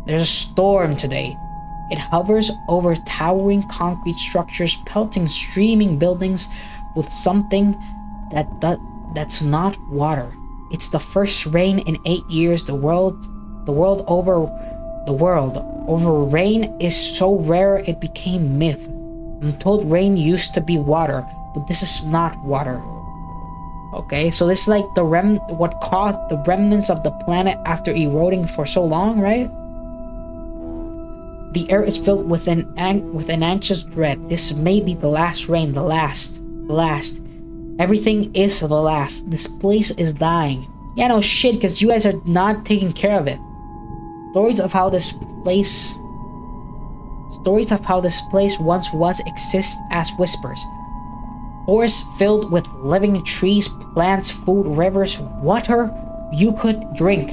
There's a storm today. It hovers over towering concrete structures, pelting streaming buildings with something that's not water. It's the first rain in 8 years. The world over rain is so rare it became myth. I'm told rain used to be water, but this is not water. Okay, so this is like what caused the remnants of the planet after eroding for so long, right? The air is filled with an anxious dread. This may be the last rain, the last. Everything is the last. This place is dying. Yeah, no shit, because you guys are not taking care of it. Stories of how this place once was exist as whispers. Forests filled with living trees, plants, food, rivers, water you could drink,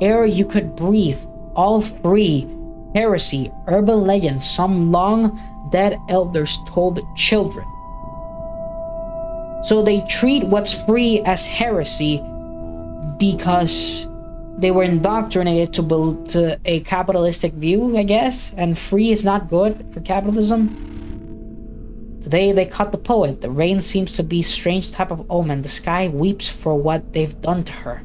air you could breathe, all free. Heresy, urban legend, some long dead elders told children. So they treat what's free as heresy because they were indoctrinated to a capitalistic view, I guess, and free is not good for capitalism. Today they cut the poet. The rain seems to be a strange type of omen. The sky weeps for what they've done to her.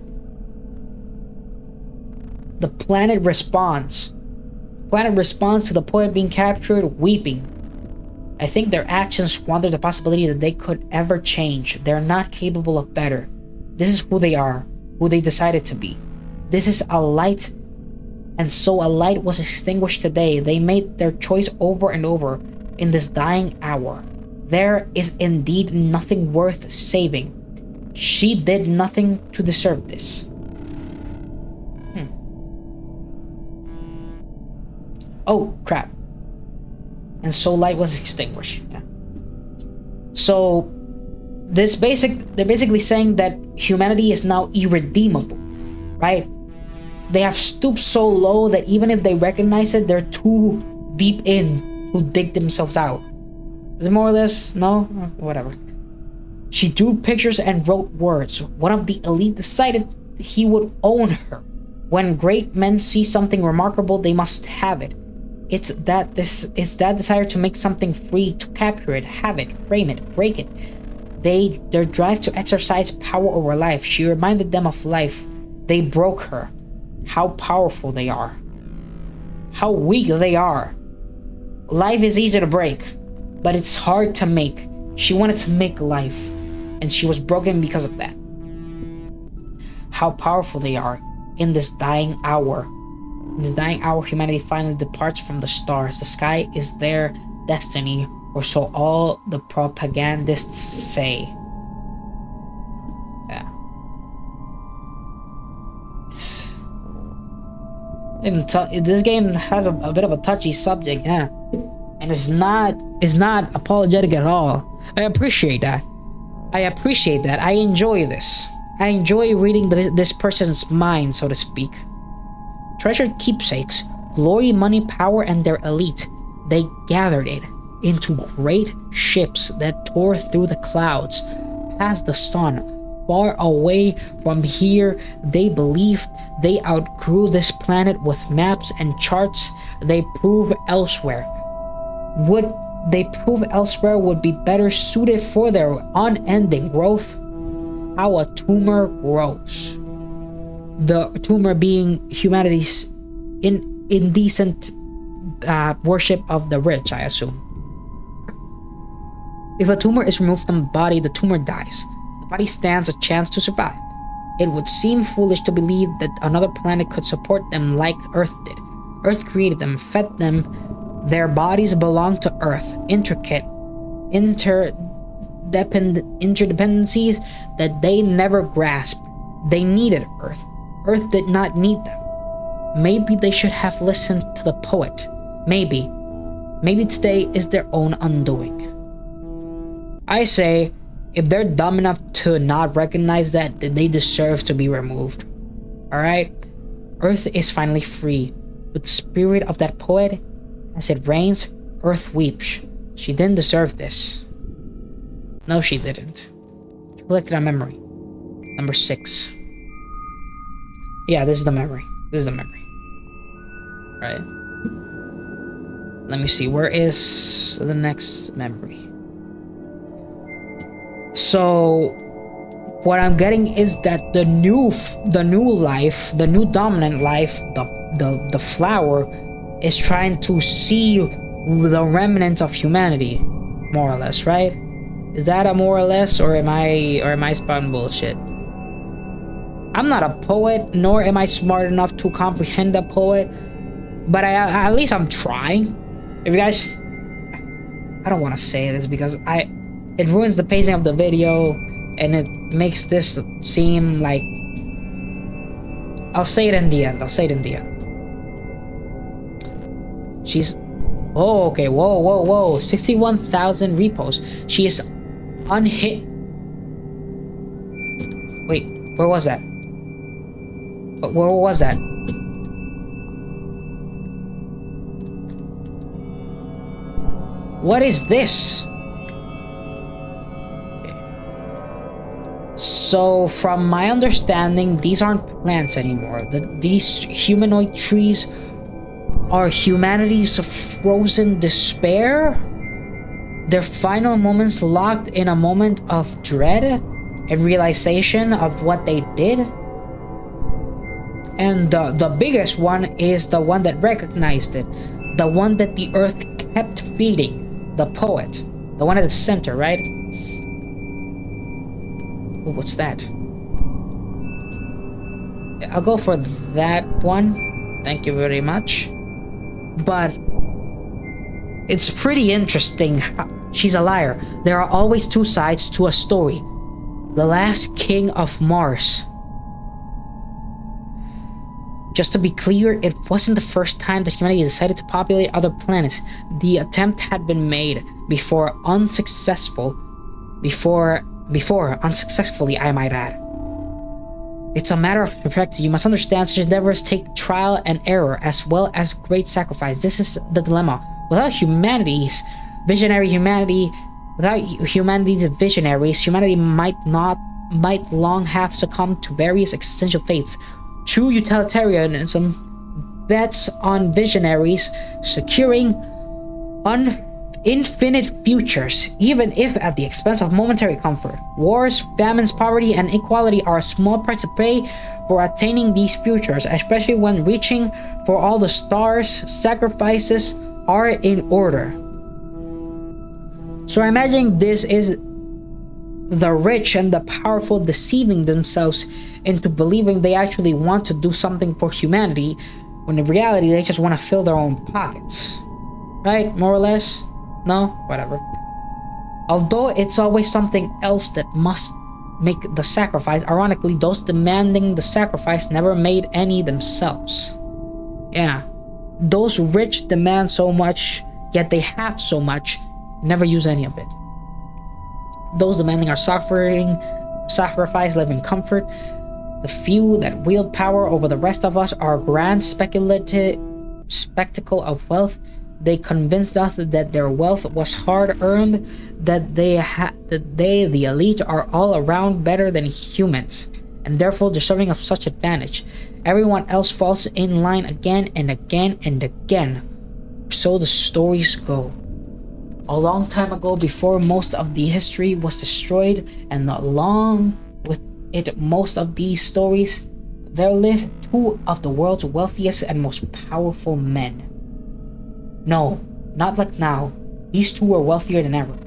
The planet responds. To the poet being captured, weeping. I think their actions squander the possibility that they could ever change. They're not capable of better. This is who they are, who they decided to be. This is a light, and so a light was extinguished today. They made their choice over and over in this dying hour. There is indeed nothing worth saving. She did nothing to deserve this. Oh, crap. And so light was extinguished. Yeah. So, they're basically saying that humanity is now irredeemable, right? They have stooped so low that even if they recognize it, they're too deep in to dig themselves out. Is it more or less? No? Whatever. She drew pictures and wrote words. One of the elite decided he would own her. When great men see something remarkable, they must have it. It's that desire to make something free, to capture it, have it, frame it, break it. Their drive to exercise power over life. She reminded them of life. They broke her. How powerful they are. How weak they are. Life is easy to break, but it's hard to make. She wanted to make life, and she was broken because of that. How powerful they are in this dying hour. In this dying hour, humanity finally departs from the stars. The sky is their destiny, or so all the propagandists say. Yeah. This game has a bit of a touchy subject, yeah. And it's not apologetic at all. I appreciate that. I enjoy this. I enjoy reading this person's mind, so to speak. Treasured keepsakes. glory, money, power, and their elite. They gathered it into great ships that tore through the clouds, past the sun, far away from here. They believed they outgrew this planet with maps and charts they prove elsewhere. Would be better suited for their unending growth. How a tumor grows. The tumor being humanity's indecent worship of the rich, I assume. If a tumor is removed from the body, the tumor dies. The body stands a chance to survive. It would seem foolish to believe that another planet could support them like Earth did. Earth created them, fed them. Their bodies belong to Earth. Intricate interdependencies that they never grasped. They needed Earth. Earth did not need them. Maybe they should have listened to the poet. Maybe today is their own undoing. I say, if they're dumb enough to not recognize that, then they deserve to be removed. Alright? Earth is finally free. With the spirit of that poet, as it rains, Earth weeps. She didn't deserve this. No, she didn't. She collected a memory. Number 6. Yeah, this is the memory. Right. Let me see. Where is the next memory? So, what I'm getting is that the new life, the new dominant life, the flower, is trying to see the remnants of humanity, more or less, right? Is that a more or less, or am I spouting bullshit? I'm not a poet, nor am I smart enough to comprehend a poet, but at least I'm trying. If you guys, I don't want to say this because it ruins the pacing of the video, and it makes this seem like, I'll say it in the end. She's, oh, okay, whoa, 61,000 reposts. She is unhit. Wait, where was that? Where was that? What is this? Okay. So, from my understanding, these aren't plants anymore. These humanoid trees are humanity's frozen despair? Their final moments locked in a moment of dread and realization of what they did? And the biggest one is the one that recognized it. The one that the earth kept feeding. The poet. The one at the center, right? Ooh, what's that? Yeah, I'll go for that one. Thank you very much. But it's pretty interesting. She's a liar. There are always two sides to a story. The last king of Mars. Just to be clear, it wasn't the first time that humanity decided to populate other planets. The attempt had been made before unsuccessfully, I might add. It's a matter of perspective. You must understand such endeavors take trial and error as well as great sacrifice. This is the dilemma. Without humanity's visionaries, humanity might long have succumbed to various existential fates. True utilitarianism bets on visionaries securing infinite futures, even if at the expense of momentary comfort. Wars, famines, poverty, and inequality are a small price to pay for attaining these futures, especially when reaching for all the stars. Sacrifices are in order. So I imagine this is the rich and the powerful deceiving themselves into believing they actually want to do something for humanity, when in reality they just want to fill their own pockets. Right? More or less? No? Whatever. Although it's always something else that must make the sacrifice, ironically, those demanding the sacrifice never made any themselves. Yeah. Those rich demand so much, yet they have so much, never use any of it. Those demanding are sacrifice, live in comfort. The few that wield power over the rest of us are grand speculative spectacle of wealth. They convinced us that their wealth was hard-earned, that they, the elite, are all around better than humans, and therefore deserving of such advantage. Everyone else falls in line again and again and again. So the stories go. A long time ago, before most of the history was destroyed, and along with it most of these stories, there lived two of the world's wealthiest and most powerful men. No, not like now. These two were wealthier than ever,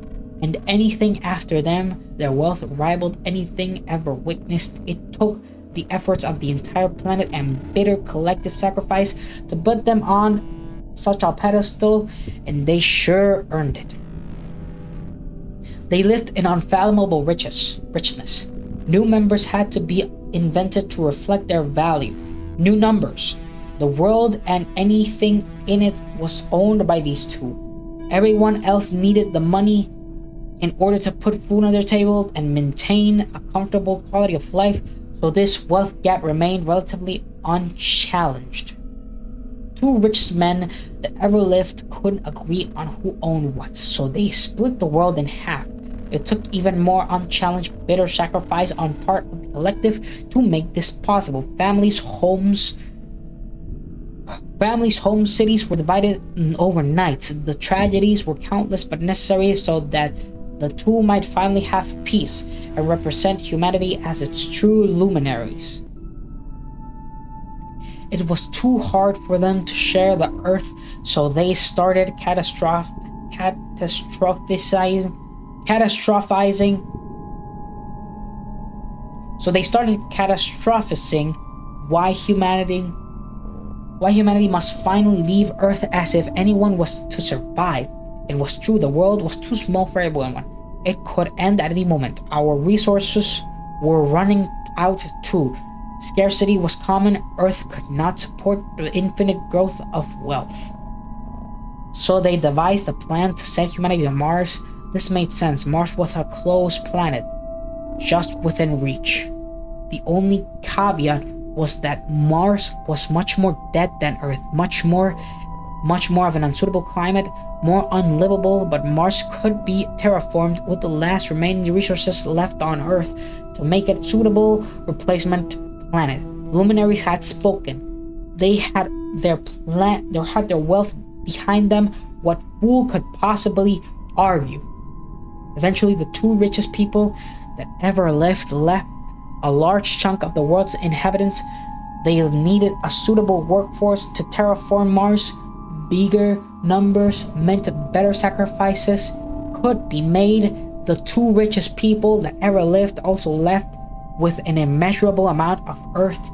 and anything after them, their wealth rivaled anything ever witnessed. It took the efforts of the entire planet and bitter collective sacrifice to put them on such a pedestal, and they sure earned it. They lived in unfathomable richness. New members had to be invented to reflect their value. New numbers. The world and anything in it was owned by these two. Everyone else needed the money in order to put food on their table and maintain a comfortable quality of life, so this wealth gap remained relatively unchallenged. Two richest men that ever lived couldn't agree on who owned what, so they split the world in half. It took even more unchallenged, bitter sacrifice on part of the collective to make this possible. Families, homes, cities were divided overnight. The tragedies were countless but necessary so that the two might finally have peace and represent humanity as its true luminaries. It was too hard for them to share the earth, so they started catastrophizing. So they started catastrophizing why humanity must finally leave Earth, as if anyone was to survive. It was true, the world was too small for everyone. It could end at any moment. Our resources were running out too. Scarcity was common. Earth could not support the infinite growth of wealth. So they devised a plan to send humanity to Mars. This made sense. Mars was a closed planet, just within reach. The only caveat was that Mars was much more dead than Earth, much more of an unsuitable climate, more unlivable, but Mars could be terraformed with the last remaining resources left on Earth to make it a suitable replacement planet. Luminaries had spoken. They had their wealth behind them. What fool could possibly argue? Eventually, the two richest people that ever left a large chunk of the world's inhabitants. They needed a suitable workforce to terraform Mars. Bigger numbers meant better sacrifices could be made. The two richest people that ever lived also left with an immeasurable amount of Earth's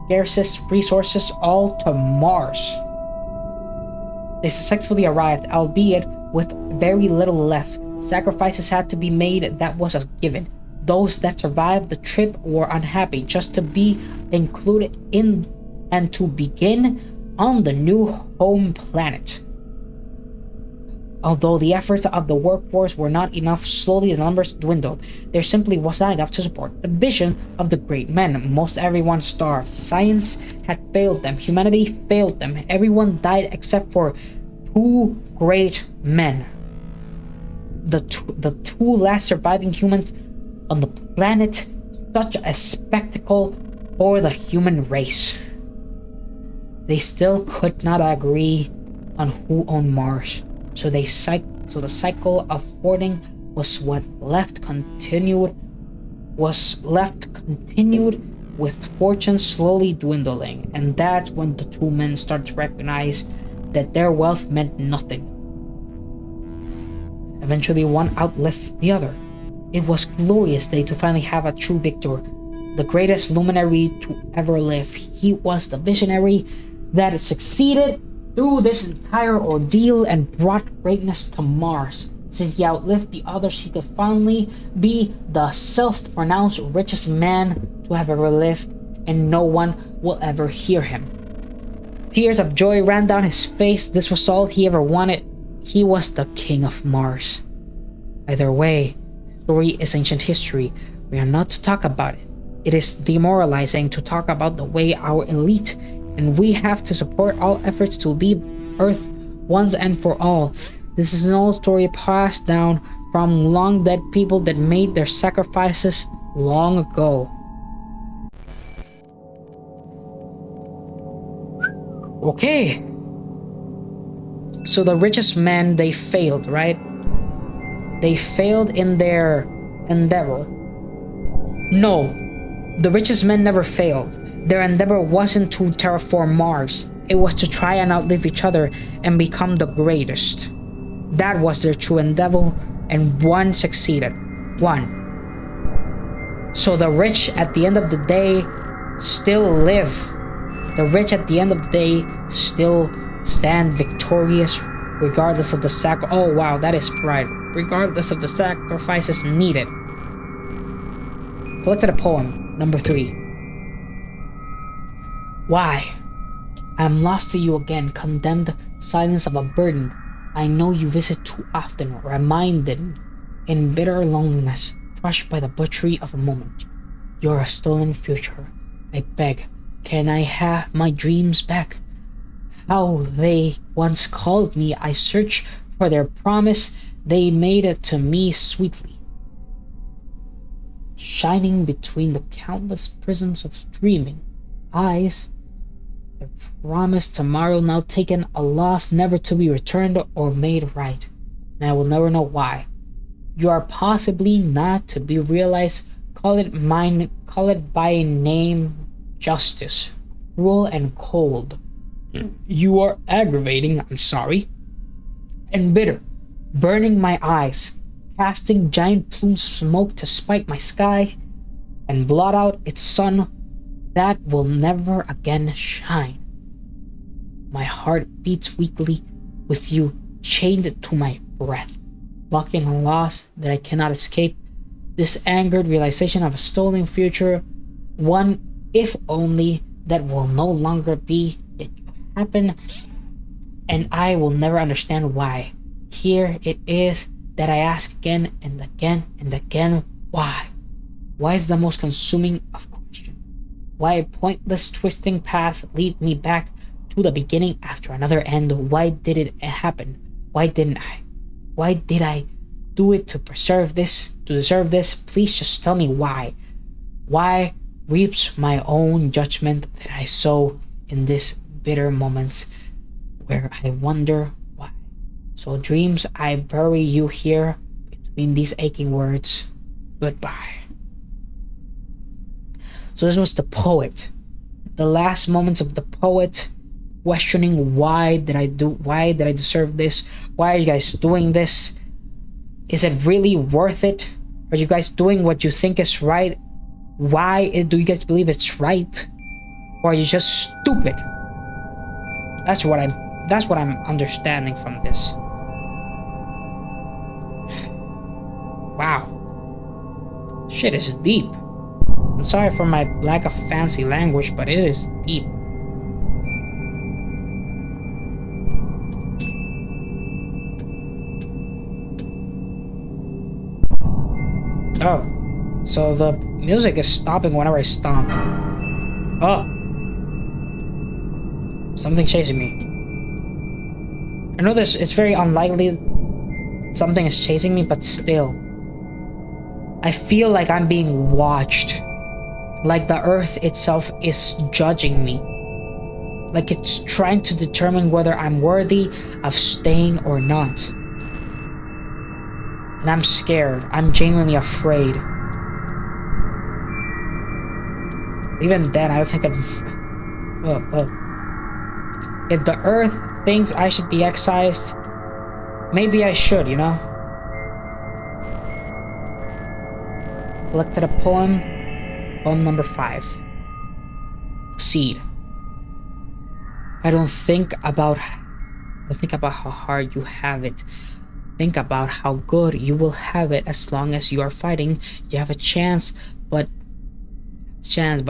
scarcest resources, all to Mars. They successfully arrived, albeit with very little left. Sacrifices had to be made, that was a given. Those that survived the trip were unhappy just to be included in and to begin on the new home planet. Although the efforts of the workforce were not enough, slowly the numbers dwindled. There simply was not enough to support the vision of the great men. Most everyone starved. Science had failed them. Humanity failed them. Everyone died except for two great men. The two last surviving humans on the planet. Such a spectacle for the human race. They still could not agree on who owned Mars. So the cycle of hoarding was left continued with fortune slowly dwindling, and that's when the two men started to recognize that their wealth meant nothing. Eventually, one outlived the other. It was a glorious day to finally have a true victor, the greatest luminary to ever live. He was the visionary that succeeded through this entire ordeal and brought greatness to Mars. Since he outlived the others, he could finally be the self-pronounced richest man to have ever lived, and no one will ever hear him. Tears of joy ran down his face. This was all he ever wanted. He was the king of Mars. Either way, the story is ancient history. We are not to talk about it. It is demoralizing to talk about the way our elite and we have to support all efforts to leave Earth once and for all. This is an old story passed down from long dead people that made their sacrifices long ago. Okay. So the richest men, they failed, right? They failed in their endeavor. No, the richest men never failed. Their endeavor wasn't to terraform Mars. It was to try and outlive each other and become the greatest. That was their true endeavor, and one succeeded. One. So the rich at the end of the day still live. The rich at the end of the day still stand victorious regardless of the oh wow, that is pride. Regardless of the sacrifices needed. Collected a poem, number 3. Why? I am lost to you again, condemned silence of a burden. I know you visit too often, reminded in bitter loneliness, crushed by the butchery of a moment. You're a stolen future. I beg, can I have my dreams back? How they once called me, I search for their promise. They made it to me sweetly. Shining between the countless prisms of dreaming eyes, a promised tomorrow now taken, a loss never to be returned or made right, and I will never know why. You are possibly not to be realized. Call it mine, call it by name, justice, cruel and cold. You are aggravating, I'm sorry, and bitter, burning my eyes, casting giant plumes of smoke to spike my sky and blot out its sun that will never again shine. My heart beats weakly with you chained to my breath, walking a loss that I cannot escape. This angered realization of a stolen future, one if only that will no longer be, yet you happen, and I will never understand why. Here it is that I ask again and again and again, why? Why is the most consuming of questions? Why a pointless twisting path lead me back to the beginning after another end? Why did it happen? Why didn't I? Why did I do it to preserve this, to deserve this? Please just tell me why. Why reaps my own judgment that I sow in these bitter moments where I wonder why. So dreams, I bury you here between these aching words. Goodbye. So this was the poet. The last moments of the poet questioning why did I deserve this? Why are you guys doing this? Is it really worth it? Are you guys doing what you think is right? Why do you guys believe it's right? Or are you just stupid? That's what I'm understanding from this. Wow. Shit is deep. I'm sorry for my lack of fancy language, but it is deep. Oh, so the music is stopping whenever I stomp. Oh, something chasing me. I know this. It's very unlikely something is chasing me, but still, I feel like I'm being watched. Like the earth itself is judging me. Like it's trying to determine whether I'm worthy of staying or not. And I'm scared. I'm genuinely afraid. Even then, I don't think I'm... If the earth thinks I should be excised, maybe I should, you know? Collected a poem. Poem number 5. Seed. I don't think about how hard you have it. Think about how good you will have it. As long as you are fighting, you have a chance, but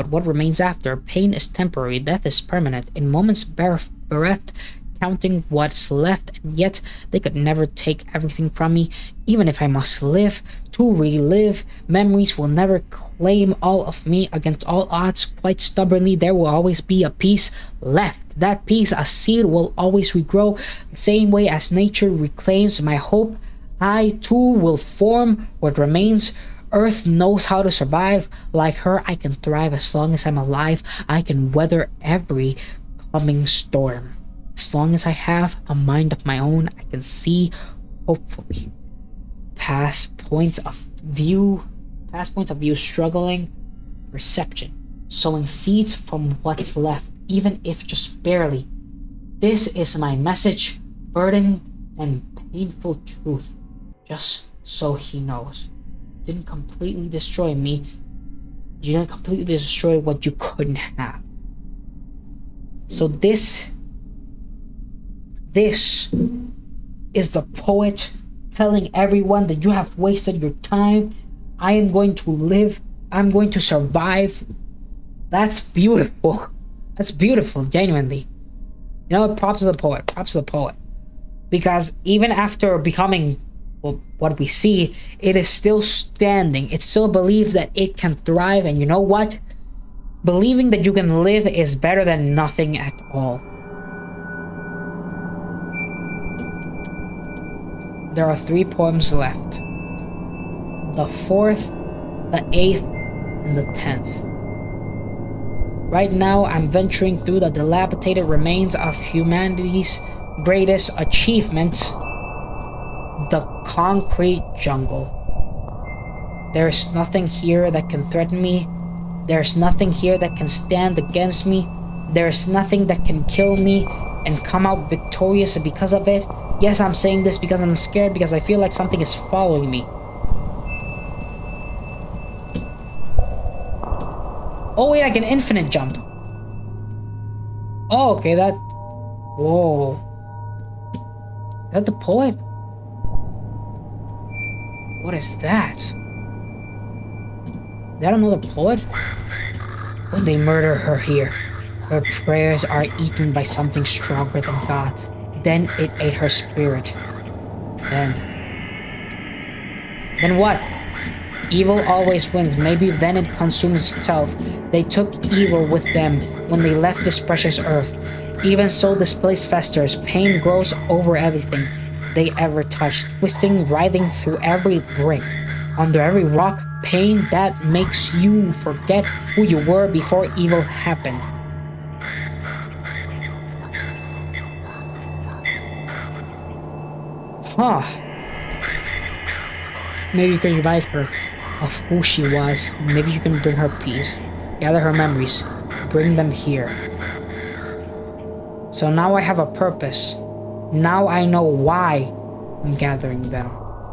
what remains after? Pain is temporary, death is permanent. In moments bereft, counting what's left, and yet they could never take everything from me. Even if I must live to relive, memories will never claim all of me. Against all odds, quite stubbornly, there will always be a piece left. That piece, a seed, will always regrow, the same way as nature reclaims my hope. I too will form what remains. Earth knows how to survive. Like her, I can thrive as long as I'm alive. I can weather every coming storm. As long as I have a mind of my own, I can see, hopefully, past points of view, struggling perception, sowing seeds from what's left, even if just barely. This is my message, burden and painful truth, just so he knows. Didn't completely destroy me. You didn't completely destroy what you couldn't have. So this is the poet telling everyone that you have wasted your time. I am going to live. I'm going to survive. That's beautiful. That's beautiful, genuinely. You know what? Props to the poet. Props to the poet. Because even after becoming what we see, it is still standing. It still believes that it can thrive. And you know what? Believing that you can live is better than nothing at all. There are 3 poems left. The 4th, the 8th, and the 10th. Right now, I'm venturing through the dilapidated remains of humanity's greatest achievement, the concrete jungle. There's nothing here that can threaten me. There's nothing here that can stand against me. There's nothing that can kill me and come out victorious because of it. Yes, I'm saying this because I'm scared, because I feel like something is following me. Oh wait, I can infinite jump. Oh, okay, that... Whoa. Is that the poet? What is that? Is that another poet? When they murder her here, her prayers are eaten by something stronger than God. Then it ate her spirit. Then what? Evil always wins. Maybe then it consumes itself. They took evil with them when they left this precious earth. Even so, this place festers. Pain grows over everything they ever touched, twisting, writhing through every brick, under every rock. Pain that makes you forget who you were before evil happened. Huh. Maybe you can remind her of who she was. Maybe you can bring her peace. Gather her memories. Bring them here. So now I have a purpose. Now I know why I'm gathering them.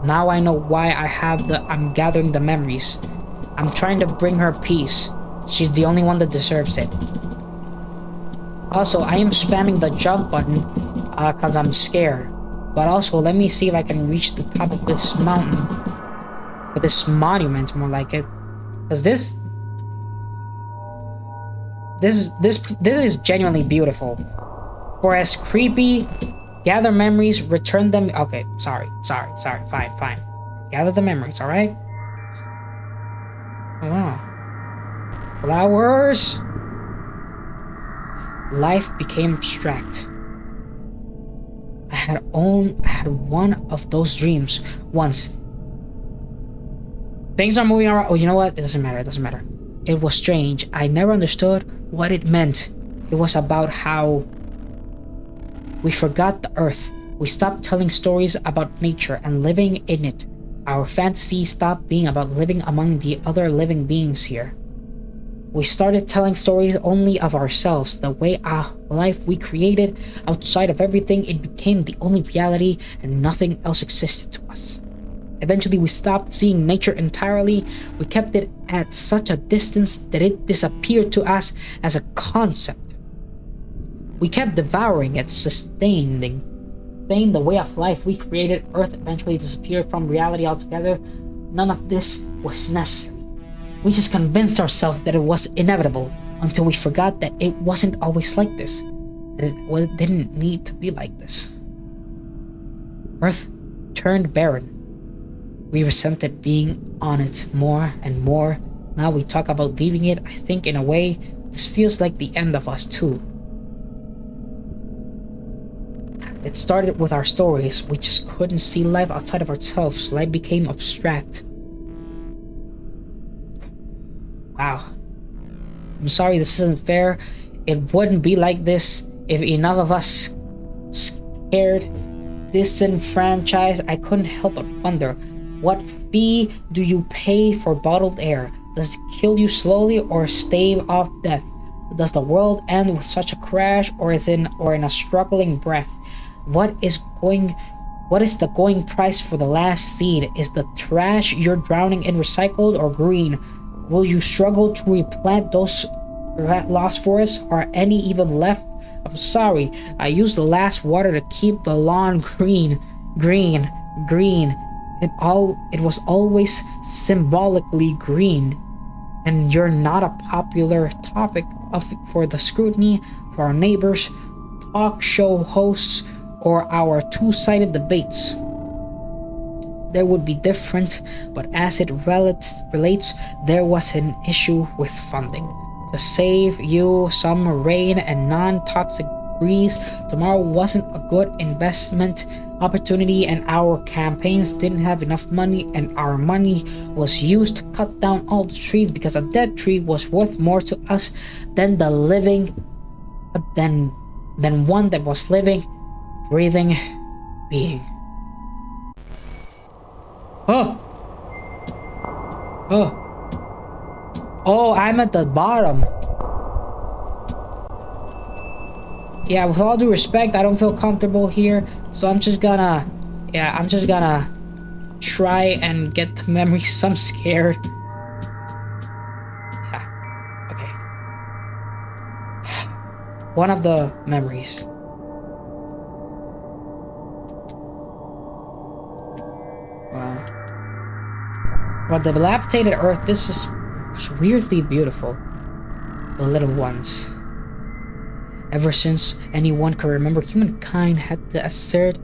Now I know why I'm gathering the memories. I'm trying to bring her peace. She's the only one that deserves it. Also, I am spamming the jump button because I'm scared. But also, let me see if I can reach the top of this mountain. Or this monument, more like it. Because this is genuinely beautiful. For as creepy, gather memories, return them. Okay, sorry, fine. Gather the memories, alright? Oh. Flowers. Life became abstract. I had one of those dreams once. Things are moving around. Oh, you know what? It doesn't matter. It was strange. I never understood what it meant. It was about how we forgot the earth. We stopped telling stories about nature and living in it. Our fantasy stopped being about living among the other living beings here. We started telling stories only of ourselves, the way our life we created. Outside of everything, it became the only reality and nothing else existed to us. Eventually, we stopped seeing nature entirely. We kept it at such a distance that it disappeared to us as a concept. We kept devouring it, sustaining the way of life we created. Earth eventually disappeared from reality altogether. None of this was necessary. We just convinced ourselves that it was inevitable until we forgot that it wasn't always like this. It didn't need to be like this. Earth turned barren. We resented being on it more and more. Now we talk about leaving it. I think in a way, this feels like the end of us too. It started with our stories. We just couldn't see life outside of ourselves. Life became abstract. Wow. I'm sorry this isn't fair. It wouldn't be like this if enough of us scared, disenfranchised. I couldn't help but wonder, what fee do you pay for bottled air? Does it kill you slowly or stave off death? Does the world end with such a crash, or in a struggling breath? What is the going price for the last seed? Is the trash you're drowning in recycled or green? Will you struggle to replant those lost forests? Are any even left? I'm sorry, I used the last water to keep the lawn green. It was always symbolically green. And you're not a popular topic for the scrutiny of our neighbors, talk show hosts, or our two-sided debates. There would be different, but as it relates, there was an issue with funding. To save you some rain and non-toxic breeze, tomorrow wasn't a good investment opportunity, and our campaigns didn't have enough money, and our money was used to cut down all the trees because a dead tree was worth more to us than the living, than one that was living, breathing being. Oh, I'm at the bottom. Yeah, with all due respect, I don't feel comfortable here, so I'm just gonna try and get the memories. I'm scared. Yeah, okay. One of the memories. Wow. Well, the dilapidated Earth, this is weirdly beautiful. The little ones. Ever since anyone could remember, humankind had to assert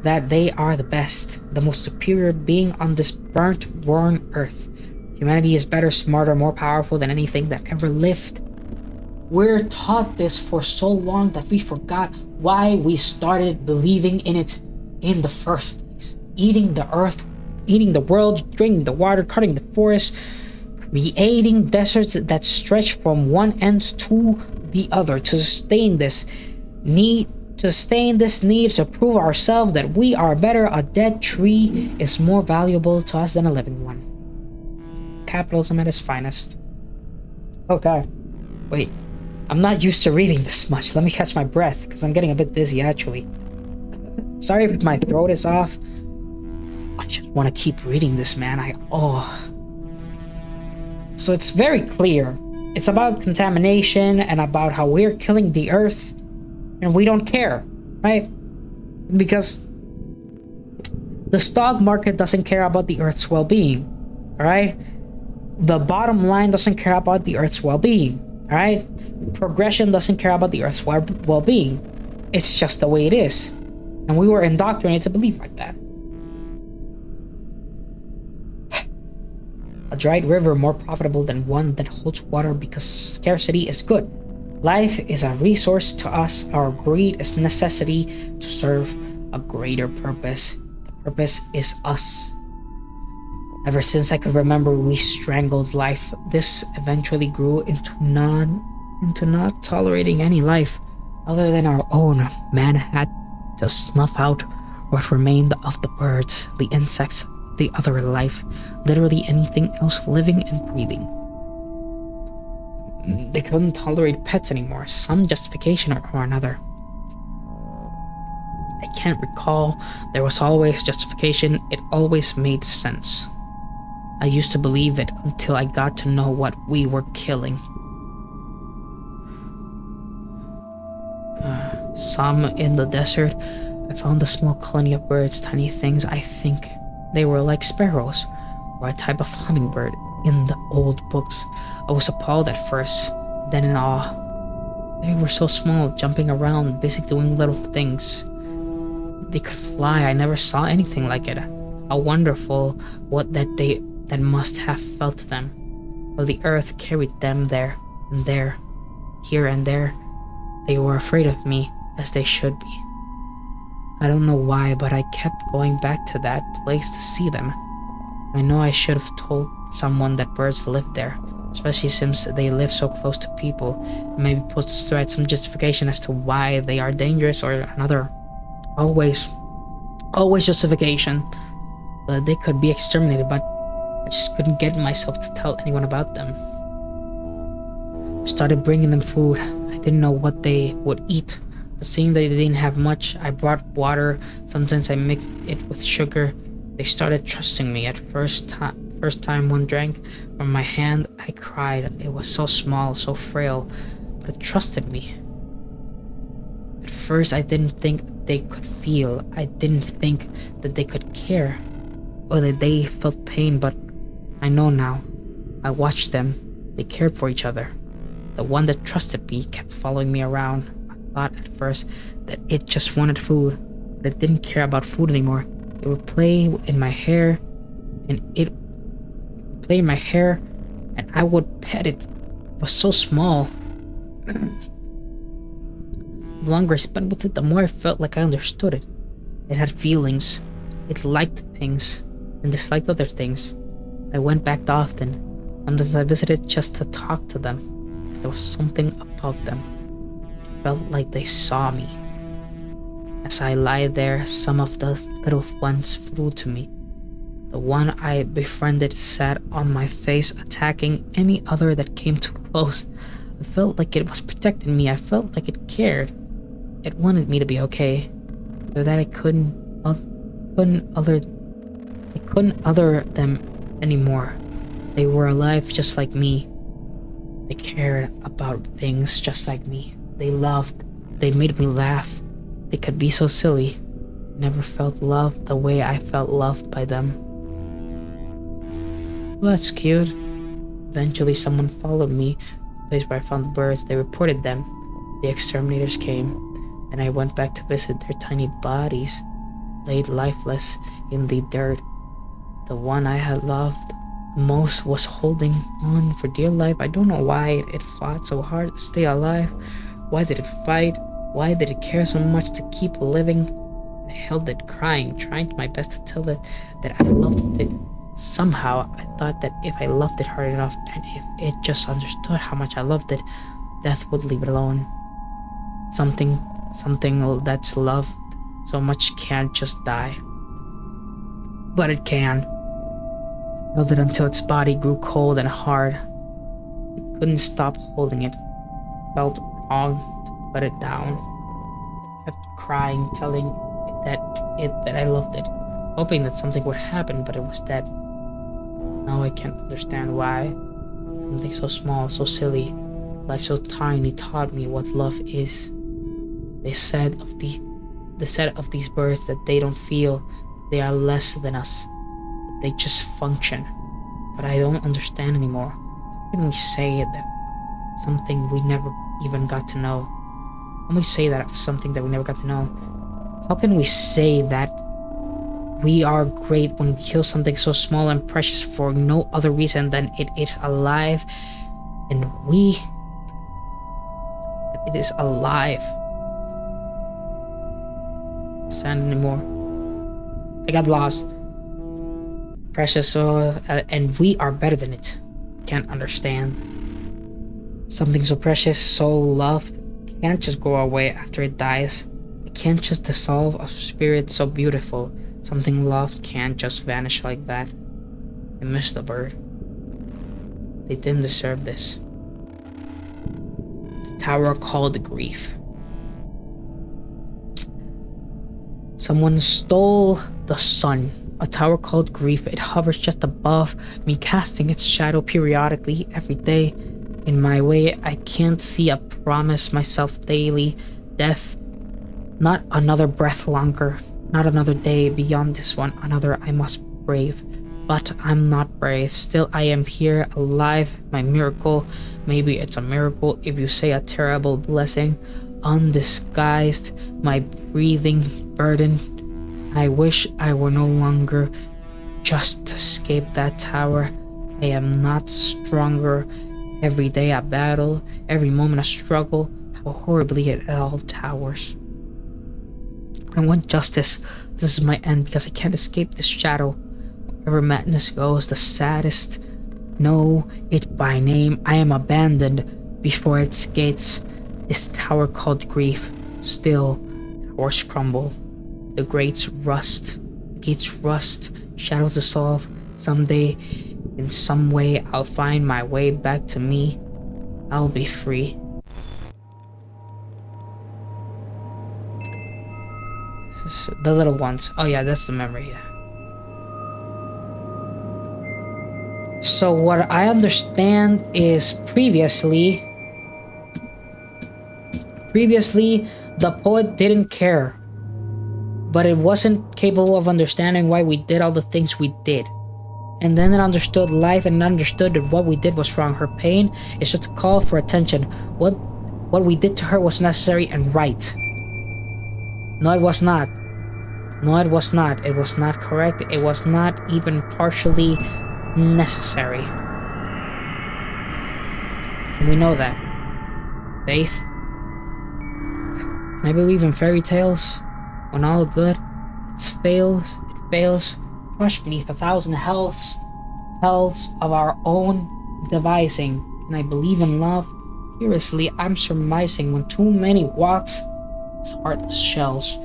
that they are the best, the most superior being on this burnt, worn Earth. Humanity is better, smarter, more powerful than anything that ever lived. We're taught this for so long that we forgot why we started believing in it in the first place. Eating the Earth, eating the world, drinking the water, cutting the forests, creating deserts that stretch from one end to the other. To sustain this need to prove ourselves that we are better, a dead tree is more valuable to us than a living one. Capitalism at its finest. Okay. Wait. I'm not used to reading this much. Let me catch my breath, because I'm getting a bit dizzy, actually. Sorry if my throat is off. I just want to keep reading this, man. So it's very clear. It's about contamination and about how we're killing the Earth, and we don't care, right? Because the stock market doesn't care about the Earth's well-being, all right? The bottom line doesn't care about the Earth's well-being, all right? Progression doesn't care about the Earth's well-being. It's just the way it is. And we were indoctrinated to believe like that. A dried river more profitable than one that holds water because scarcity is good. Life is a resource to us. Our greed is necessity to serve a greater purpose. The purpose is us. Ever since I could remember, we strangled life. This eventually grew into not tolerating any life other than our own. Man had to snuff out what remained of the birds, the insects, the other life, literally anything else living and breathing. They couldn't tolerate pets anymore, some justification or another. I can't recall. There was always justification. It always made sense. I used to believe it until I got to know what we were killing. Some in the desert, I found a small colony of birds, tiny things. I think they were like sparrows, or a type of hummingbird in the old books. I was appalled at first, then in awe. They were so small, jumping around, basically doing little things. They could fly. I never saw anything like it. How wonderful what that must have felt to them. While the earth carried them there and there, here and there. They were afraid of me, as they should be. I don't know why, but I kept going back to that place to see them. I know I should have told someone that birds lived there, especially since they live so close to people, and maybe provide some justification as to why they are dangerous or another. Always justification. They could be exterminated, but I just couldn't get myself to tell anyone about them. I started bringing them food. I didn't know what they would eat, but seeing that they didn't have much, I brought water. Sometimes I mixed it with sugar. They started trusting me. At first time one drank from my hand, I cried. It was so small, so frail, but it trusted me. At first, I didn't think they could feel. I didn't think that they could care, or that they felt pain, but I know now. I watched them. They cared for each other. The one that trusted me kept following me around. I thought at first that it just wanted food, but it didn't care about food anymore. It would play in my hair, and I would pet it. It was so small. The longer I spent with it, the more I felt like I understood it. It had feelings. It liked things and disliked other things. I went back often. Sometimes I visited just to talk to them. There was something about them. It felt like they saw me. As I lay there, some of the little ones flew to me. The one I befriended sat on my face, attacking any other that came too close. I felt like it was protecting me. I felt like it cared. It wanted me to be okay, so that I couldn't other them anymore. They were alive just like me. They cared about things just like me. They loved. They made me laugh. They could be so silly. Never felt loved the way I felt loved by them. Well, that's cute. Eventually, someone followed me to the place where I found the birds. They reported them. The exterminators came, and I went back to visit their tiny bodies, laid lifeless in the dirt. The one I had loved most was holding on for dear life. I don't know why it fought so hard to stay alive. Why did it fight? Why did it care so much to keep living? I held it, crying, trying my best to tell it that I loved it. Somehow, I thought that if I loved it hard enough, and if it just understood how much I loved it, death would leave it alone. Something that's loved so much can't just die. But it can. I held it until its body grew cold and hard. I couldn't stop holding it. It felt wrong to put it down. I kept crying, telling it that I loved it, hoping that something would happen, but it was dead. Now I can't understand why. Something so small, so silly, life so tiny taught me what love is. They said of these birds that they don't feel, they are less than us. They just function. But I don't understand anymore. How can we say that something we never even got to know? How can we say that of something that we never got to know? How can we say that we are great when we kill something so small and precious for no other reason than it is alive, and it is alive? Stand anymore. I got lost. Precious, and we are better than it. Can't understand. Something so precious, so loved, can't just go away after it dies. It can't just dissolve. A spirit so beautiful, something loved, can't just vanish like that. I miss the bird. They didn't deserve this. The tower called grief. Someone stole the sun. A tower called grief. It hovers just above me, casting its shadow periodically every day. In my way, I can't see. I promise myself daily death. Not another breath longer. Not another day beyond this one. Another I must brave. But I'm not brave. Still, I am here, alive, my miracle. Maybe it's a miracle if you say a terrible blessing. Undisguised, my breathing burden. I wish I were no longer just to escape that tower. I am not stronger. Every day a battle, every moment a struggle. How horribly it all towers. I want justice. This is my end because I can't escape this shadow. Wherever madness goes, the saddest know it by name. I am abandoned before its gates. This tower called grief. Still, towers crumble. The gates rust. Shadows dissolve. Someday, in some way, I'll find my way back to me. I'll be free. The little ones. Oh yeah, that's the memory. Yeah. So what I understand is previously the poet didn't care, but it wasn't capable of understanding why we did all the things we did. And then it understood life and understood that what we did was wrong. Her pain is just a call for attention. What we did to her was necessary and right. No, it was not. It was not correct. It was not even partially necessary. And we know that. Faith. I believe in fairy tales. When all good, it fails, crushed beneath 1,000 hells of our own devising. And I believe in love. Curiously, I'm surmising when too many walks, it's heartless shells,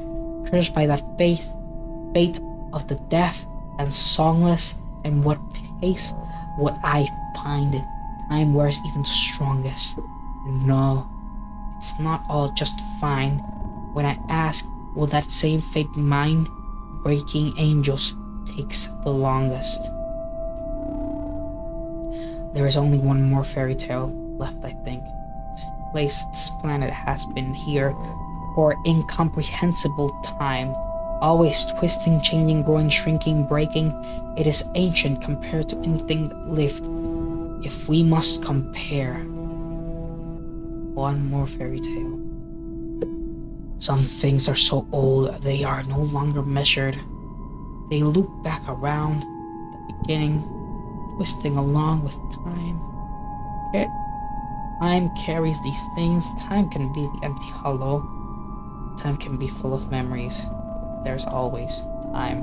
cursed by that fate of the deaf and songless. And what pace would I find it? Time wears even strongest. And no, it's not all just fine. When I ask, will that same fate be mine? Breaking angels takes the longest. There is only one more fairy tale left, I think. This planet has been here for incomprehensible time. Always twisting, changing, growing, shrinking, breaking. It is ancient compared to anything that lived. If we must compare, one more fairy tale. Some things are so old they are no longer measured. They loop back around the beginning, twisting along with time. Time carries these things. Time can be the empty hollow. Time can be full of memories. There's always time.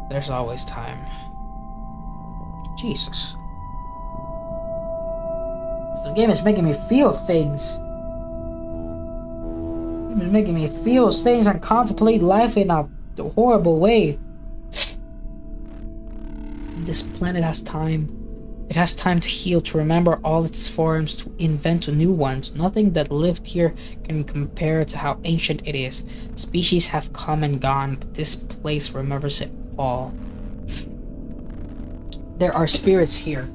There's always time. Jesus. The game is making me feel things. The game is making me feel things and contemplate life in a horrible way. This planet has time. It has time to heal, to remember all its forms, to invent new ones. Nothing that lived here can compare to how ancient it is. Species have come and gone, but this place remembers it all. There are spirits here.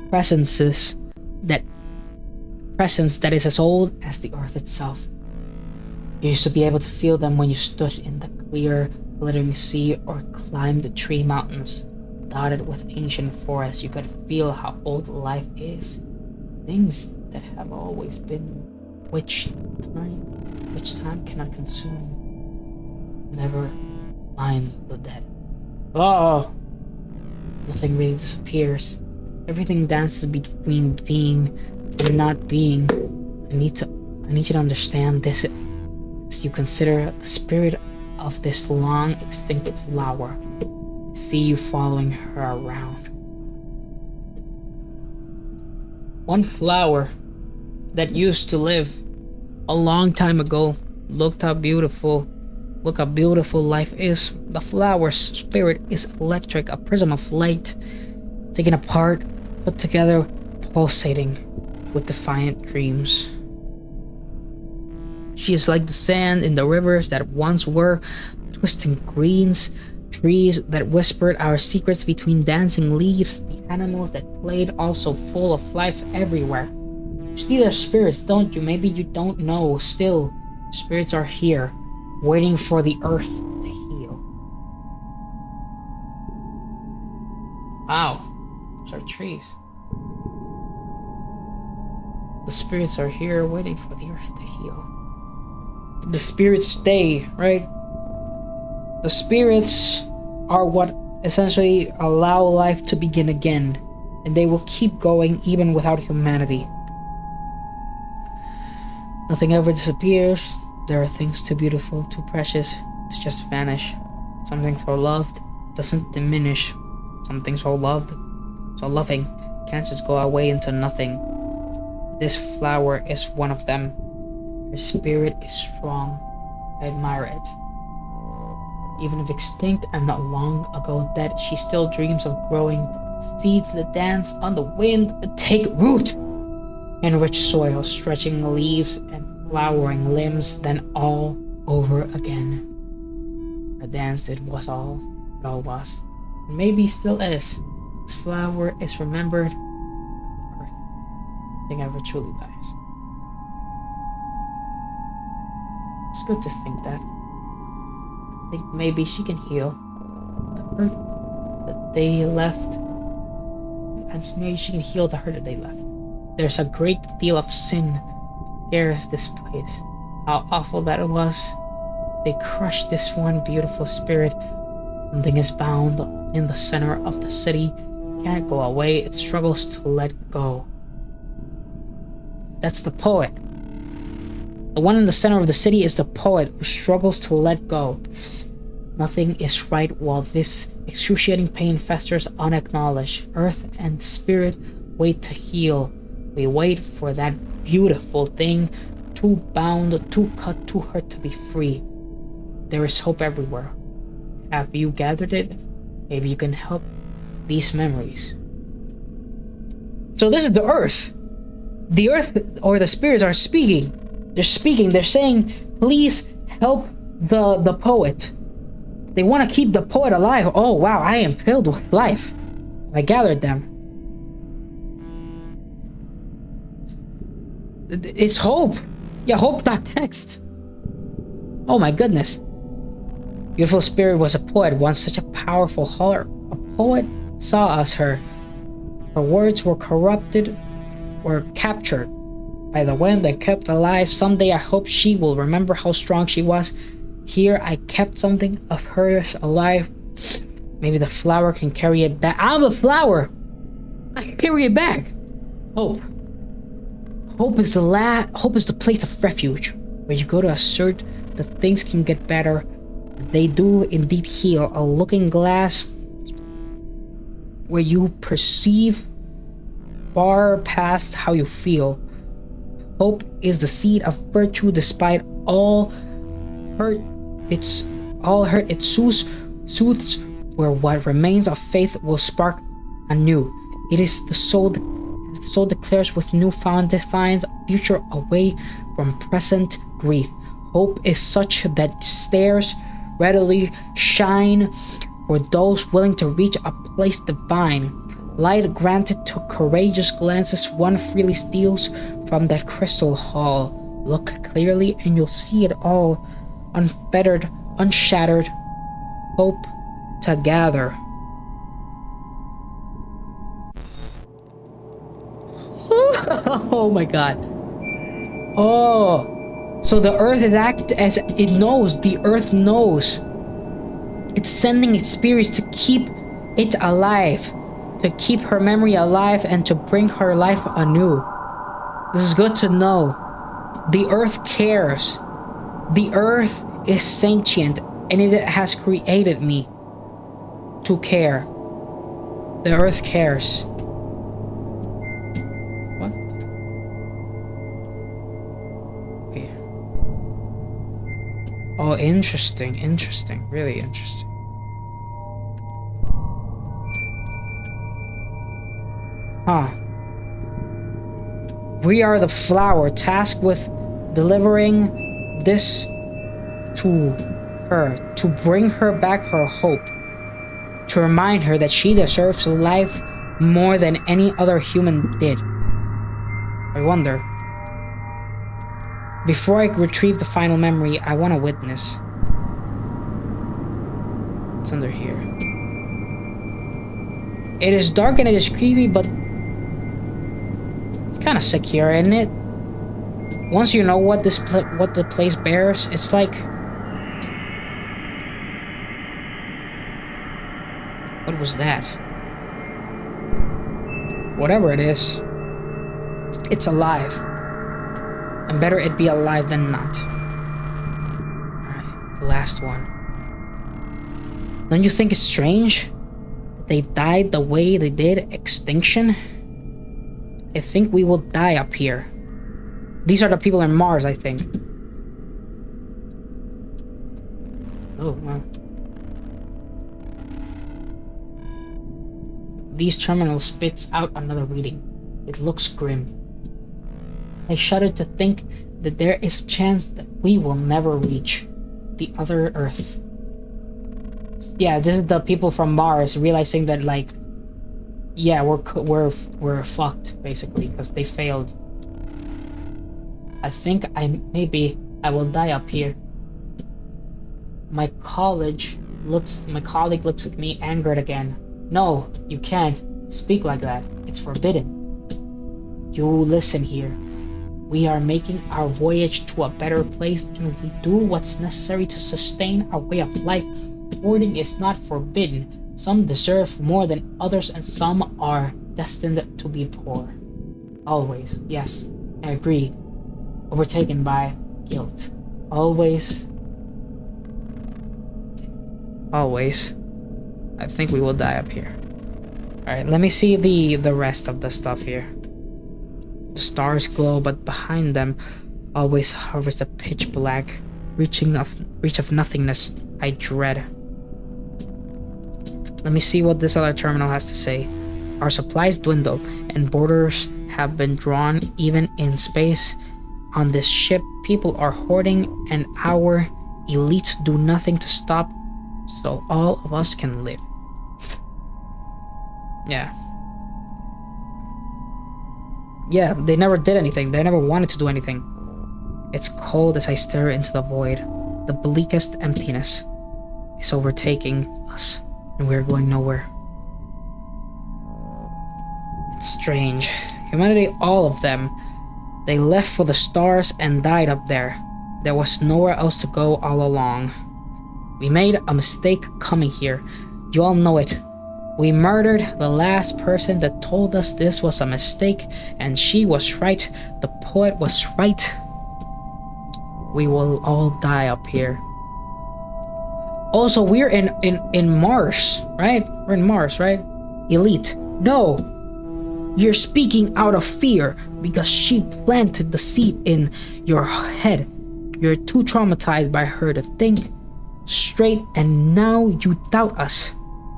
Presence that is as old as the earth itself. You used to be able to feel them when you stood in the clear, glittering sea or climbed the tree mountains dotted with ancient forests. You could feel how old life is. Things that have always been, which time cannot consume. Never mind the dead. Oh, nothing really disappears. Everything dances between being and not being. I need you to understand this as you consider the spirit of this long extinct flower. See you following her around. One flower that used to live a long time ago. Look how beautiful life is. The flower's spirit is electric, a prism of light, taken apart, put together, pulsating with defiant dreams. She is like the sand in the rivers that once were, twisting greens, trees that whispered our secrets between dancing leaves, the animals that played, also full of life everywhere. You see their spirits, don't you? Maybe you don't know. Still, spirits are here, waiting for the earth to Wow. Those are trees. The spirits are here waiting for the earth to heal. The spirits stay, right? The spirits are what essentially allow life to begin again, and they will keep going even without humanity. Nothing ever disappears. There are things too beautiful, too precious to just vanish. Something so loved doesn't diminish. Something so loved, so loving, can't just go away into nothing. This flower is one of them. Her spirit is strong. I admire it. Even if extinct and not long ago dead, she still dreams of growing seeds that dance on the wind and take root in rich soil, stretching leaves and flowering limbs, then all over again. A dance it was all, it all was. And maybe still is. This flower is remembered. Earth, nothing ever truly dies. It's good to think that. I think maybe she can heal the hurt that they left. And maybe she can heal the hurt that they left. There's a great deal of sin scares this place. How awful that it was. They crushed this one beautiful spirit. Something is bound in the center of the city. Can't go away. It struggles to let go. That's the poet. The one in the center of the city is the poet who struggles to let go. Nothing is right while this excruciating pain festers unacknowledged. Earth and spirit wait to heal. We wait for that beautiful thing, too bound, too cut, too hurt to be free. There is hope everywhere. Have you gathered it? Maybe you can help these memories. So this is the earth. The earth or the spirits are speaking. They're speaking. They're saying, please help the poet. They want to keep the poet alive. Oh wow, I am filled with life. I gathered them. It's hope. Yeah, hope.text. Oh my goodness. Beautiful spirit was a poet, once such a powerful holler. A poet saw as her. Her words were captured by the wind that kept alive. Someday I hope she will remember how strong she was. Here I kept something of hers alive. Maybe the flower can carry it back. I'm the flower! I can carry it back! Hope. Hope is the place of refuge, where you go to assert that things can get better. They do indeed heal. A looking glass where you perceive far past how you feel. Hope is the seed of virtue despite all hurt. It soothes where what remains of faith will spark anew. It is the soul declares with newfound defines a future away from present grief. Hope is such that stars readily shine for those willing to reach a place divine. Light granted to courageous glances one freely steals from that crystal hall. Look clearly and you'll see it all. Unfettered, unshattered, hope to gather. Oh my god. Oh, so the earth is as it knows. The earth knows. It's sending its spirits to keep it alive, to keep her memory alive and to bring her life anew. This is good to know. The earth cares. The earth is sentient and it has created me to care. The earth cares. What? Okay. Oh, interesting, really interesting. Huh. We are the flower tasked with delivering this to her, to bring her back her hope, to remind her that she deserves life more than any other human did. I wonder. Before I retrieve the final memory, I want to witness. It's under here. It is dark and it is creepy, but it's kind of secure, isn't it? Once you know what the place bears, it's like... What was that? Whatever it is, it's alive. And better it be alive than not. Alright, the last one. Don't you think it's strange that they died the way they did? Extinction? I think we will die up here. These are the people in Mars, I think. Oh, wow. These terminals spits out another reading. It looks grim. I shudder to think that there is a chance that we will never reach the other Earth. Yeah, this is the people from Mars realizing that, like, yeah, we're fucked basically because they failed. I think maybe I will die up here. My colleague looks at me angered again. No, you can't speak like that. It's forbidden. You listen here. We are making our voyage to a better place and we do what's necessary to sustain our way of life. Hoarding is not forbidden. Some deserve more than others and some are destined to be poor. Always, yes, I agree. Overtaken by guilt. Always. I think we will die up here. Alright, let me see the rest of the stuff here. The stars glow, but behind them always hovers the pitch black reach of nothingness I dread. Let me see what this other terminal has to say. Our supplies dwindle, and borders have been drawn even in space. On this ship, people are hoarding, and our elites do nothing to stop, so all of us can live. Yeah, they never did anything. They never wanted to do anything. It's cold as I stare into the void. The bleakest emptiness is overtaking us, and we're going nowhere. It's strange. Humanity, all of them, they left for the stars and died up there. There was nowhere else to go all along. We made a mistake coming here. You all know it. We murdered the last person that told us this was a mistake, and she was right. The poet was right. We will all die up here. Also, we're in Mars, right? We're in Mars, right? Elite. No! You're speaking out of fear because she planted the seed in your head. You're too traumatized by her to think straight, and now you doubt us.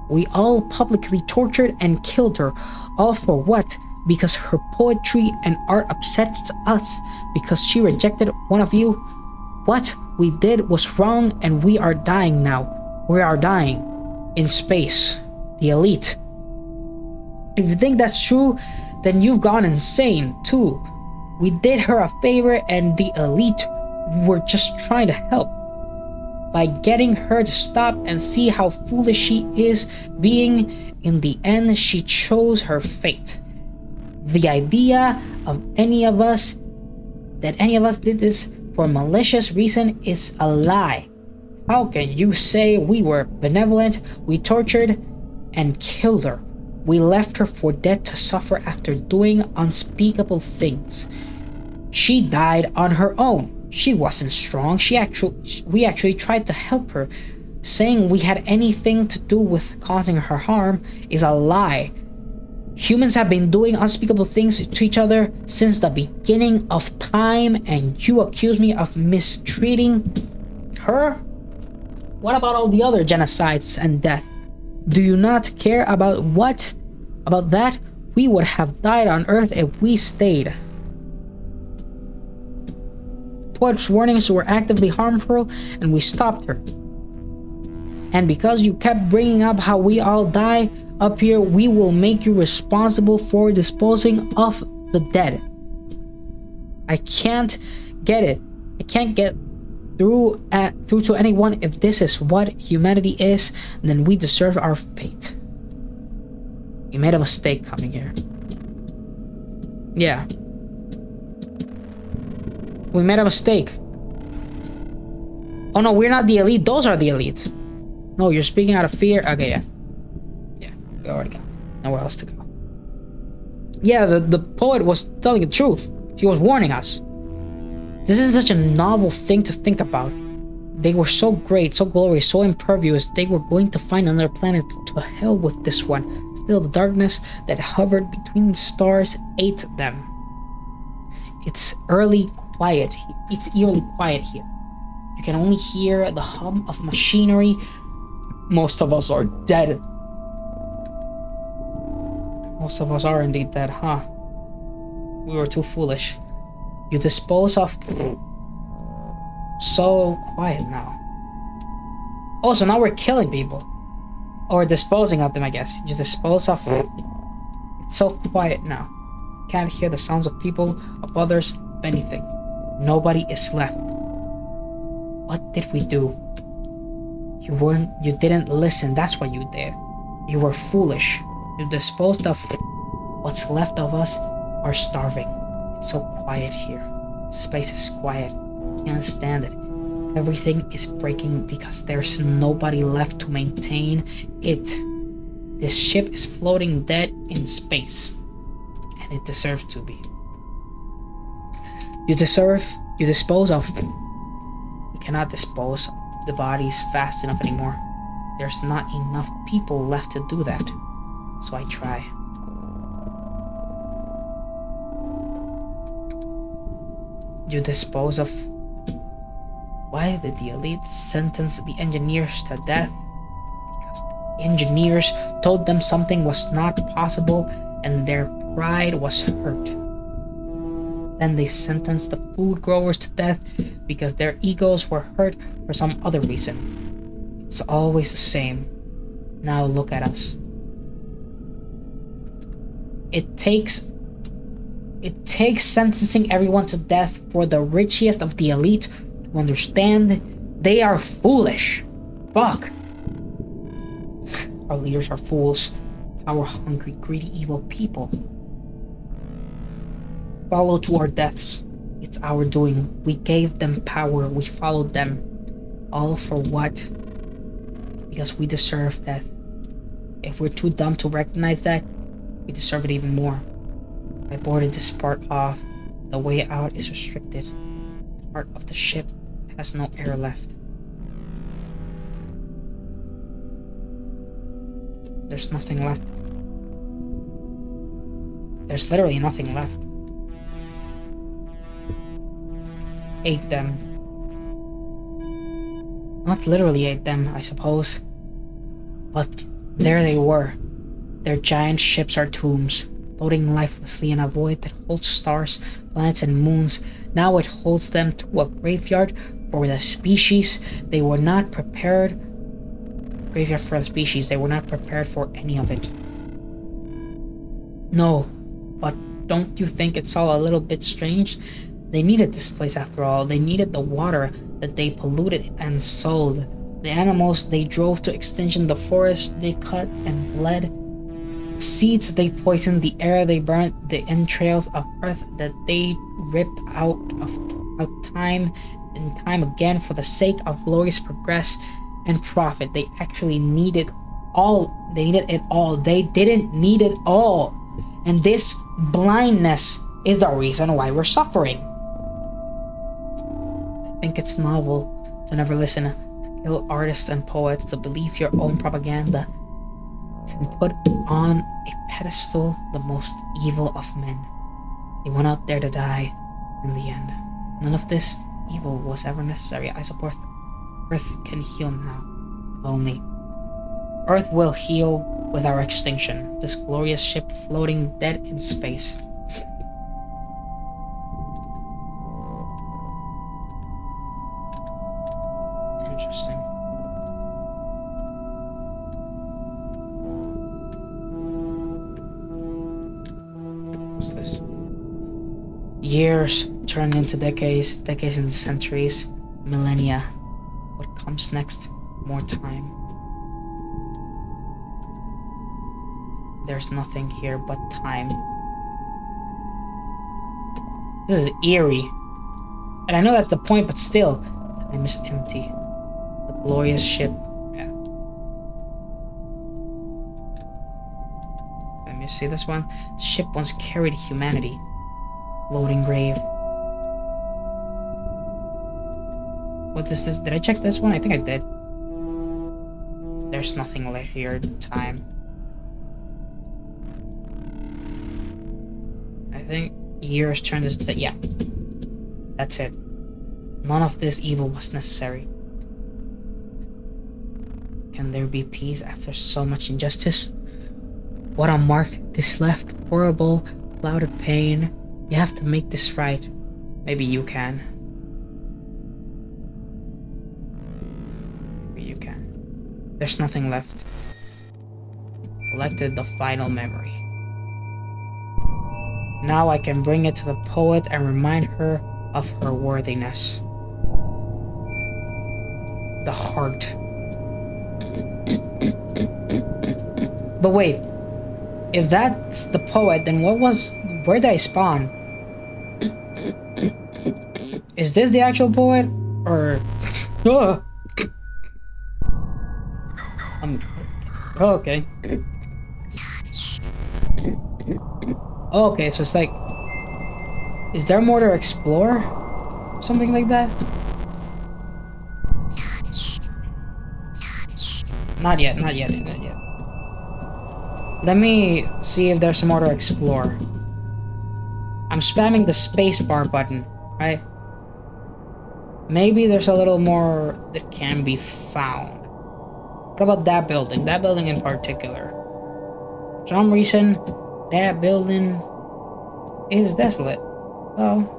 We all publicly tortured and killed her. All for what? Because her poetry and art upsets us? Because she rejected one of you? What we did was wrong and we are dying now. We are dying. In space. The elite. If you think that's true, then you've gone insane too. We did her a favor and the elite were just trying to help. By getting her to stop and see how foolish she is being, in the end she chose her fate. The idea of any of us did this for malicious reason is a lie. How can you say we were benevolent? We tortured and killed her. We left her for dead to suffer after doing unspeakable things. She died on her own. She wasn't strong. We actually tried to help her. Saying we had anything to do with causing her harm is a lie. Humans have been doing unspeakable things to each other since the beginning of time, and you accuse me of mistreating her? What about all the other genocides and death? Do you not care about what? About that? We would have died on Earth if we stayed. Poet's warnings were actively harmful, and we stopped her. And because you kept bringing up how we all die up here, we will make you responsible for disposing of the dead. I can't get it. I can't get through to anyone. If this is what humanity is, then we deserve our fate. We made a mistake coming here. Yeah. We made a mistake. Oh no, we're not the elite. Those are the elite. No, you're speaking out of fear. Okay, yeah. Yeah, we already got nowhere else to go. Yeah, the poet was telling the truth. She was warning us. This is such a novel thing to think about. They were so great, so glorious, so impervious. They were going to find another planet. To hell with this one. Still, the darkness that hovered between the stars ate them. It's eerily quiet here. You can only hear the hum of machinery. Most of us are dead. Most of us are indeed dead, huh? We were too foolish. You dispose of... So quiet now. Oh, so now we're killing people. Or disposing of them, I guess. You dispose of... It's so quiet now. Can't hear the sounds of people, of others, of anything. Nobody is left. What did we do? You didn't listen, that's what you did. You were foolish. You disposed of... What's left of us are starving. It's so quiet here. Space is quiet. Can't stand it. Everything is breaking because there's nobody left to maintain it. This ship is floating dead in space. And it deserves to be. You dispose of... We cannot dispose of the bodies fast enough anymore. There's not enough people left to do that. So I try. You dispose of... Why did the elite sentence the engineers to death? Because the engineers told them something was not possible and their pride was hurt. Then they sentenced the food growers to death because their egos were hurt for some other reason. It's always the same. Now look at us. It takes sentencing everyone to death for the richest of the elite to understand they are foolish. Fuck. Our leaders are fools. Power-hungry, greedy, evil people. Follow to our deaths. It's our doing. We gave them power. We followed them. All for what? Because we deserve death. If we're too dumb to recognize that, we deserve it even more. I boarded this part off. The way out is restricted. Part of the ship has no air left. There's nothing left. There's literally nothing left. Ate them. Not literally ate them, I suppose. But there they were. Their giant ships are tombs, floating lifelessly in a void that holds stars, planets, and moons. Now it holds them to a graveyard for the species. They were not prepared. Graveyard for the species. They were not prepared for any of it. No, but don't you think it's all a little bit strange? They needed this place after all. They needed the water that they polluted and sold. The animals they drove to extinction, the forests they cut and bled, seeds they poisoned, the air they burnt, the entrails of earth that they ripped out time and time again for the sake of glorious progress and profit. They actually needed all. They needed it all. They didn't need it all. And this blindness is the reason why we're suffering. I think it's novel to never listen to kill artists and poets, to believe your own propaganda, and put on a pedestal the most evil of men. They went out there to die in the end. None of this evil was ever necessary. I support Earth can heal now, if only. Earth will heal with our extinction, this glorious ship floating dead in space. Interesting. What's this? Years turn into decades, decades into centuries, millennia. What comes next? More time. There's nothing here but time. This is eerie. And I know that's the point, but still, time is empty. The glorious ship. Yeah. Let me see this one. The ship once carried humanity. Floating grave. What is this? Did I check this one? I think I did. There's nothing left here. Time. I think years turned this to... Yeah. That's it. None of this evil was necessary. Can there be peace after so much injustice? What a mark this left. Horrible, clouded pain. You have to make this right. Maybe you can. Maybe you can. There's nothing left. Collected the final memory. Now I can bring it to the poet and remind her of her worthiness. The heart. But wait, if that's the poet, then where did I spawn? Is this the actual poet? Or... okay. Okay, so it's like... Is there more to explore? Something like that? Not yet. Let me see if there's more to explore. I'm spamming the spacebar button, right? Maybe there's a little more that can be found. What about that building? That building in particular. For some reason, that building is desolate. Oh.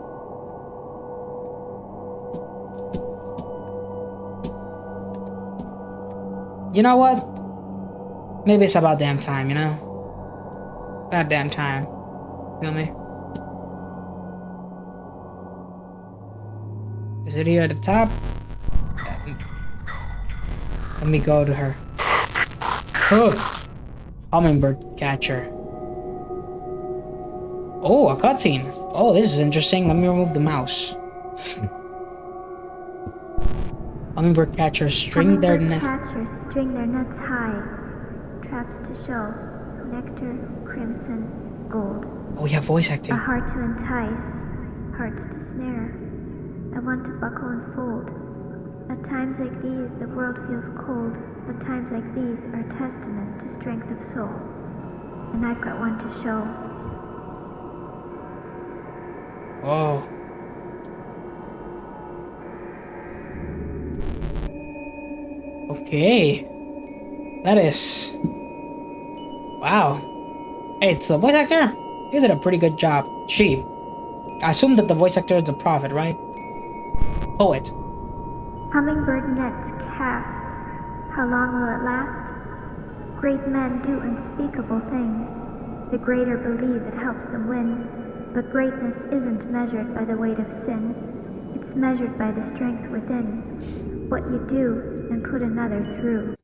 You know what? Maybe it's about damn time, you know? About damn time. Feel me? Is it here at the top? Let me go to her. Oh! Hummingbird catcher. Oh, a cutscene. Oh, this is interesting. Let me remove the mouse. Hummingbird catchers string their nets. Catchers string their nets high. Traps to show. Nectar, crimson, gold. Oh yeah, voice acting. A heart to entice. Hearts to snare. I want to buckle and fold. At times like these, the world feels cold. But times like these are testament to strength of soul. And I've got one to show. Whoa. Okay. That is... Wow. Hey, it's the voice actor? He did a pretty good job. She. I assume that the voice actor is the prophet, right? Poet. Hummingbird nets cast. How long will it last? Great men do unspeakable things. The greater believe it helps them win. But greatness isn't measured by the weight of sin. It's measured by the strength within. What you do and put another through.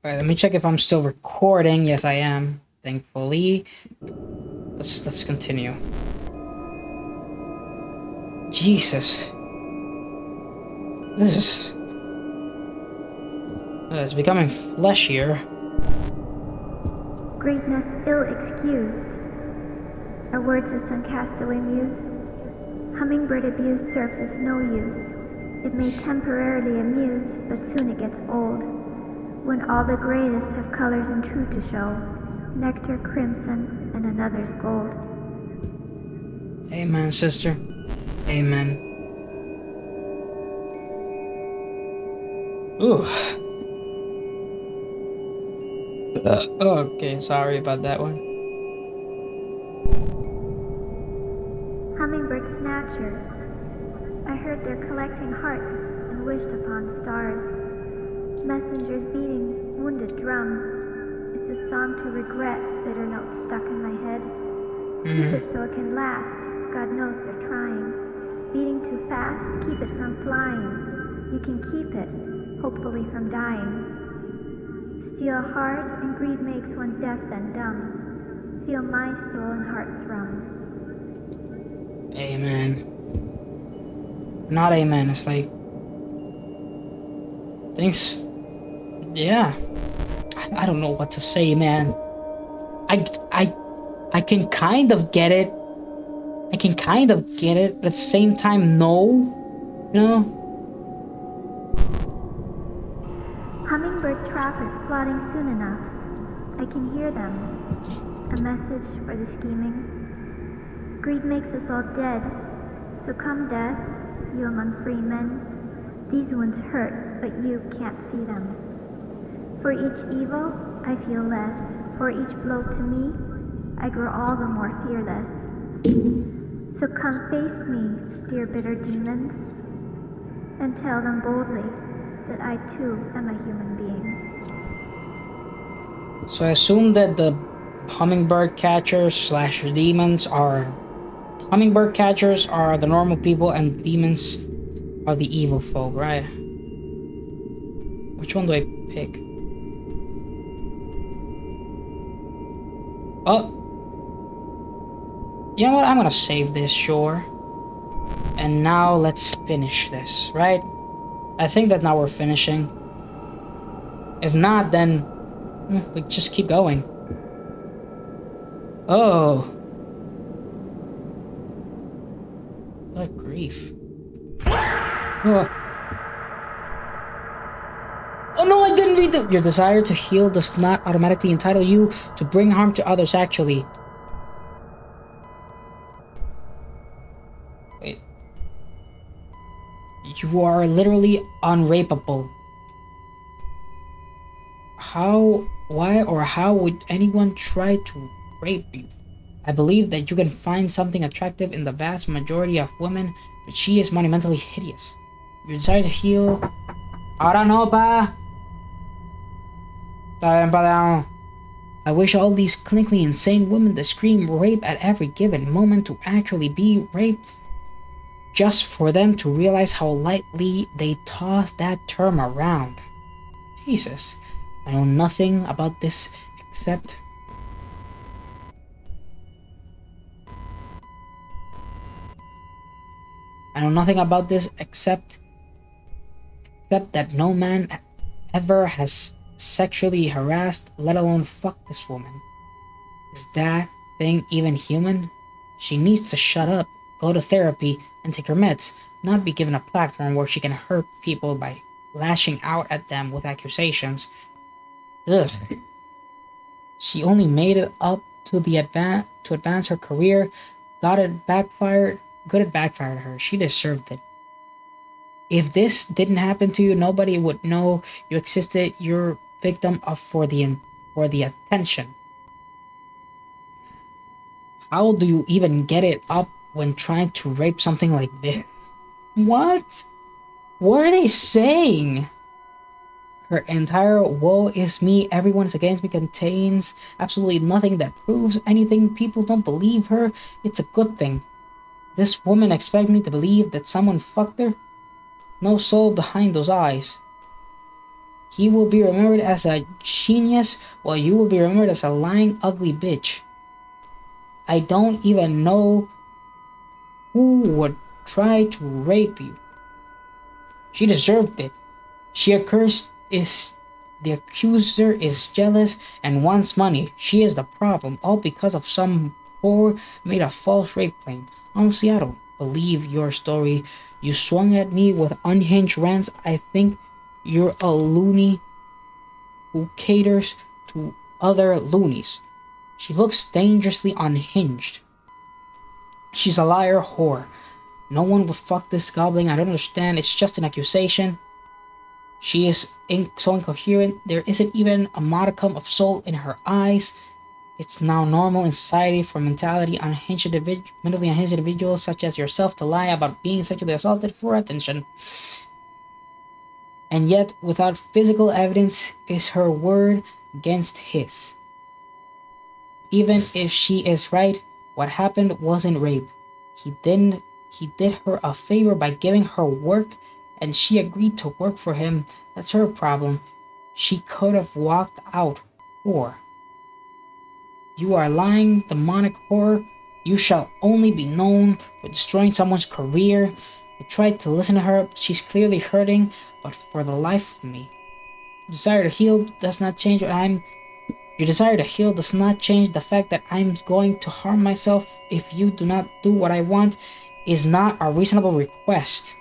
Alright, let me check if I'm still recording. Yes, I am. Thankfully. Let's continue. Jesus. This is... it's becoming fleshier. Greatness ill-excused. Are words of some castaway muse? Hummingbird abuse serves us no use. It may temporarily amuse, but soon it gets old. When all the greatest have colors and truth to show. Nectar crimson and another's gold. Amen, sister. Amen. Ooh. Okay, sorry about that one. Hummingbird snatchers. I heard they're collecting hearts and wished upon stars. Messengers beating wounded drums. It's a song to regret, bitter notes stuck in my head. Keep it so it can last. God knows they're trying. Beating too fast, keep it from flying. You can keep it, hopefully from dying. Steal a heart and greed makes one deaf and dumb. feel my soul and heart thrum. Amen. Not amen. It's like things. Yeah. I don't know what to say, man. I can kind of get it. I can kind of get it, but at the same time, no. You know? Hummingbird trappers plotting soon enough. I can hear them. A message for the scheming. Greed makes us all dead. So come death, you among free men. These wounds hurt, but you can't see them. For each evil, I feel less. For each blow to me, I grow all the more fearless. So come face me, dear bitter demons, and tell them boldly that I too am a human being. So I assume that the hummingbird catchers slash demons are... Hummingbird catchers are the normal people and demons are the evil folk, right? Which one do I pick? Oh! You know what? I'm gonna save this, sure. And now let's finish this, right? I think that now we're finishing. If not, then we just keep going. Oh. Good grief. Oh. Oh no, I didn't read the... Your desire to heal does not automatically entitle you to bring harm to others, actually. Wait. You are literally unrapeable. How, why, or how would anyone try to rape you? I believe that you can find something attractive in the vast majority of women, but she is monumentally hideous. Your desire to heal... Ahora no, pa! Está bien, padrão. I wish all these clinically insane women that scream rape at every given moment to actually be raped, just for them to realize how lightly they toss that term around. Jesus, I know nothing about this except... except that no man ever has sexually harassed, let alone fucked this woman. Is that thing even human? She needs to shut up, go to therapy, and take her meds, not be given a platform where she can hurt people by lashing out at them with accusations. Ugh. She only made it up to advance her career. Good, it backfired her. She deserved it. If this didn't happen to you, nobody would know you existed. You're victim of for the attention. How do you even get it up when trying to rape something like this? What? What are they saying? Her entire woe is me, everyone is against me contains absolutely nothing that proves anything. People don't believe her. It's a good thing. This woman expects me to believe that someone fucked her? No soul behind those eyes. He will be remembered as a genius, while you will be remembered as a lying, ugly bitch. I don't even know who would try to rape you. She deserved it. The accuser is jealous and wants money. She is the problem, all because of some whore made a false rape claim. Honestly, I don't believe your story. You swung at me with unhinged rants. I think you're a loony who caters to other loonies. She looks dangerously unhinged. She's a liar whore. No one would fuck this goblin. I don't understand. It's just an accusation. She is so incoherent. There isn't even a modicum of soul in her eyes. It's now normal in society for mentally unhinged individuals such as yourself to lie about being sexually assaulted for attention. And yet, without physical evidence, is her word against his. Even if she is right, what happened wasn't rape. He did her a favor by giving her work, and she agreed to work for him. That's her problem. She could have walked out, or You are lying, demonic horror. You shall only be known for destroying someone's career. I tried to listen to her. She's clearly hurting, but for the life of me. Desire to heal does not change what I'm. Your desire to heal does not change the fact that I'm going to harm myself if you do not do what I want is not a reasonable request.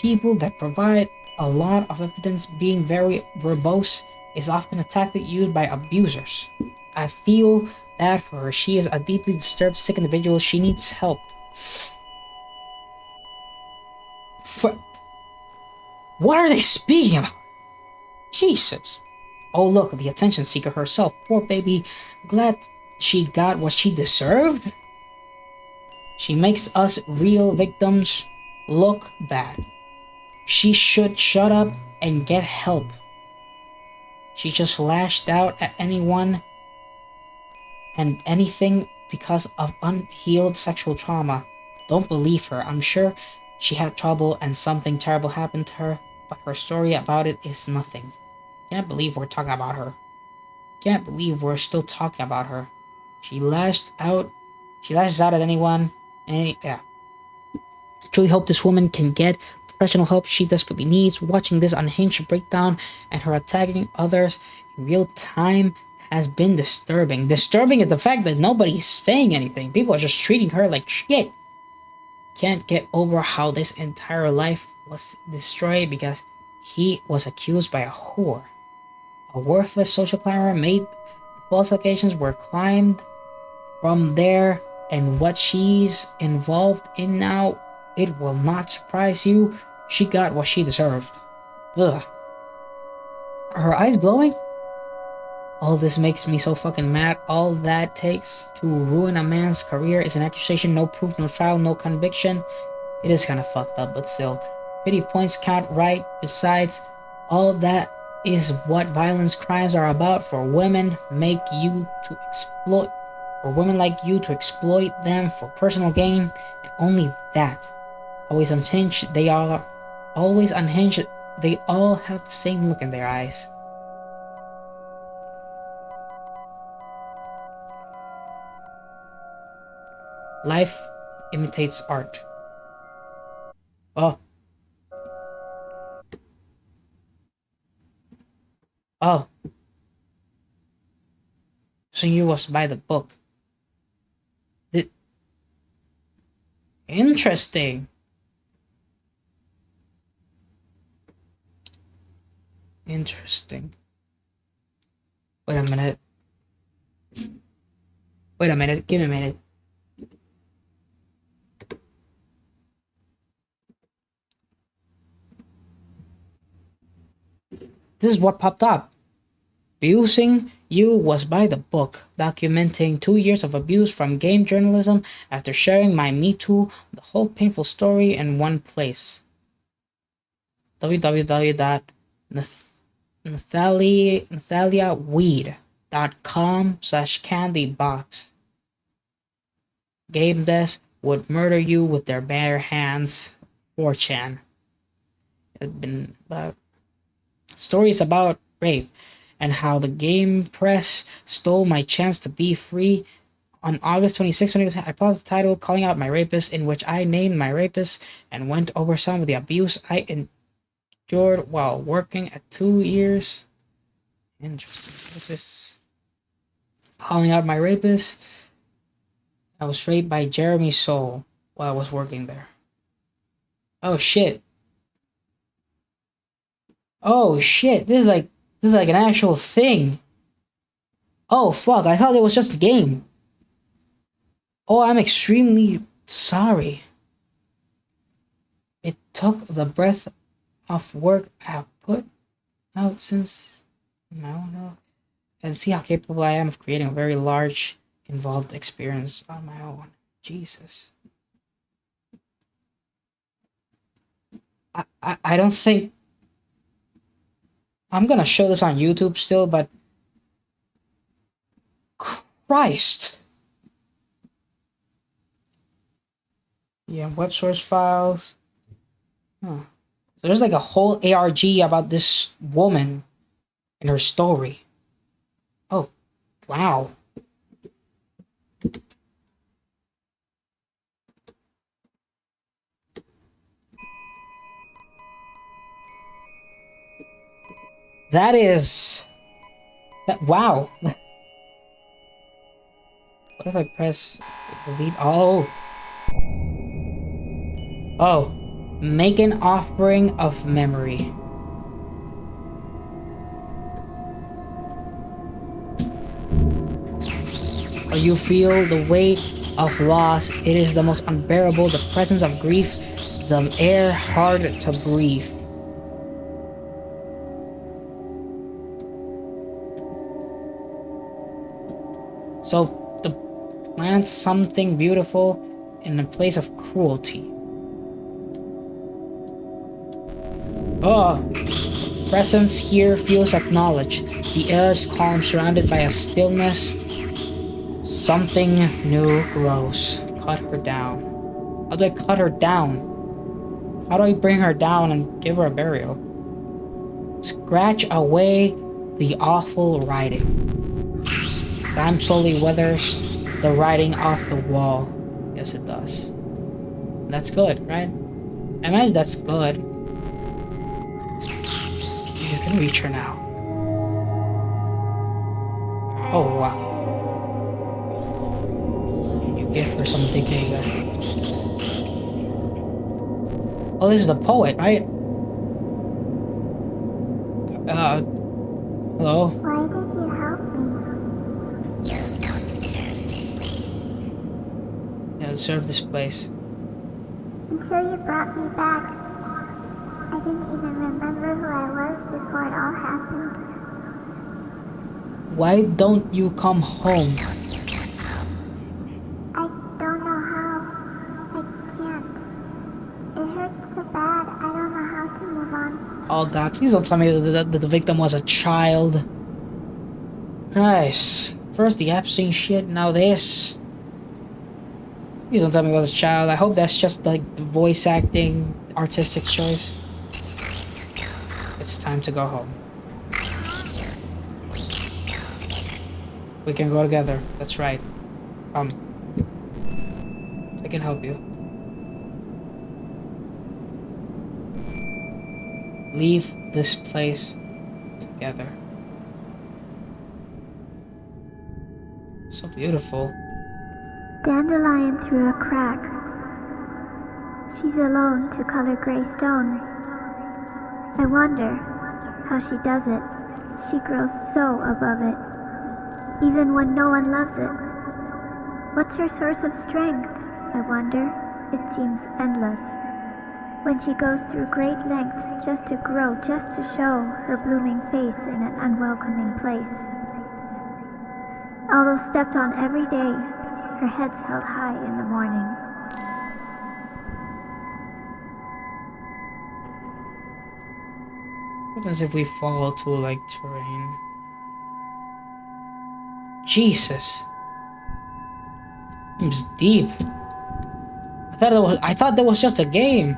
People that provide a lot of evidence being very verbose is often a tactic used by abusers. I feel bad for her. She is a deeply disturbed, sick individual. She needs help. For what are they speaking about? Jesus. Oh look, the attention seeker herself. Poor baby. Glad she got what she deserved? She makes us real victims look bad. She should shut up and get help. She just lashed out at anyone and anything because of unhealed sexual trauma. Don't believe her. I'm sure she had trouble and something terrible happened to her, but her story about it is nothing. Can't believe we're talking about her. Can't believe we're still talking about her. She lashed out. She lashes out at anyone. Yeah. Truly hope this woman can get professional help she desperately needs. Watching this unhinged breakdown and her attacking others in real time has been disturbing. Disturbing is the fact that nobody's saying anything. People are just treating her like shit. Can't get over how this entire life was destroyed because he was accused by a whore. A worthless social climber made false allegations were climbed from there, and what she's involved in now, it will not surprise you. She got what she deserved. Ugh. Are her eyes glowing? All this makes me so fucking mad. All that takes to ruin a man's career is an accusation, no proof, no trial, no conviction. It is kind of fucked up, but still. Pity points count, right? Besides, all that is what violence crimes are about. For women like you to exploit them for personal gain, and only that. Always unhinged, they are always unhinged. They all have the same look in their eyes. Life imitates art. Oh, oh. So you was by the book. The, interesting. Interesting. Wait a minute. Wait a minute. Give me a minute. This is what popped up. Abusing You was by the book, documenting 2 years of abuse from game journalism after sharing my Me Too, the whole painful story in one place. www.nathaliaweed.com/candybox. Game Desk would murder you with their bare hands. 4chan. It's been about stories about rape and how the game press stole my chance to be free. On August 26, 2010, I published a title calling out my rapist, in which I named my rapist and went over some of the abuse I endured while working at 2 years. Interesting. This is calling out my rapist. I was raped by Jeremy Soule while I was working there. Oh shit. Oh shit. This is like an actual thing. Oh fuck, I thought it was just a game. Oh, I'm extremely sorry. It took the breath of work I have put out since no. And see how capable I am of creating a very large, involved experience on my own. Jesus. I don't think I'm gonna show this on YouTube still, but Christ. Yeah, web source files. Huh. So there's like a whole ARG about this woman and her story. Oh, wow. That is... That, wow. What if I press delete? Oh. Oh. Make an offering of memory. Or you feel the weight of loss. It is the most unbearable. The presence of grief. The air hard to breathe. So, the plant something beautiful in a place of cruelty. Oh, presence here feels acknowledged. The air is calm, surrounded by a stillness. Something new grows. Cut her down. How do I cut her down? How do I bring her down and give her a burial? Scratch away the awful writing. Time slowly weathers the writing off the wall. Yes, it does. That's good, right? I imagine that's good. You can reach her now. Oh, wow. You give her some dignity back. Oh, this is the poet, right? Hello? Why did you help me? Yeah, serve this place. Until you brought me back. I didn't even remember who I was before it all happened. Why don't you come home? I don't know how. I can't. It hurts so bad. I don't know how to move on. Oh god, please don't tell me that the victim was a child. Christ. First the Epstein shit, now this. Please don't tell me it was a child. I hope that's just like the voice acting, artistic choice. It's time to go home. We can go together. That's right. I can help you. Leave this place together. So beautiful. Dandelion through a crack. She's alone to color gray stone. I wonder how she does it. She grows so above it, even when no one loves it. What's her source of strength, I wonder? It seems endless. When she goes through great lengths just to grow, just to show her blooming face in an unwelcoming place. Although stepped on every day, her head's held high in the morning. What happens if we fall to like terrain? Jesus. Seems deep. I thought that was just a game.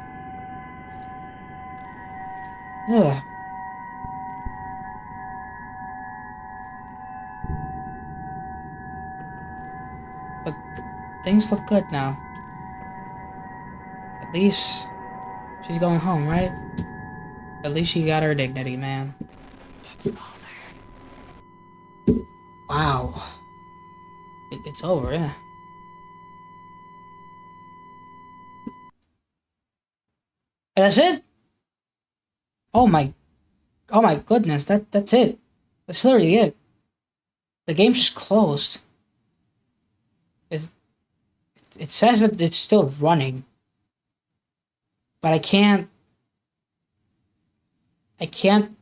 Ugh. But things look good now. At least she's going home, right? At least she got her dignity, man. It's over. Wow. It's over, yeah. And that's it? Oh my goodness, that's it. That's literally it. The game's just closed. It says that it's still running. But I can't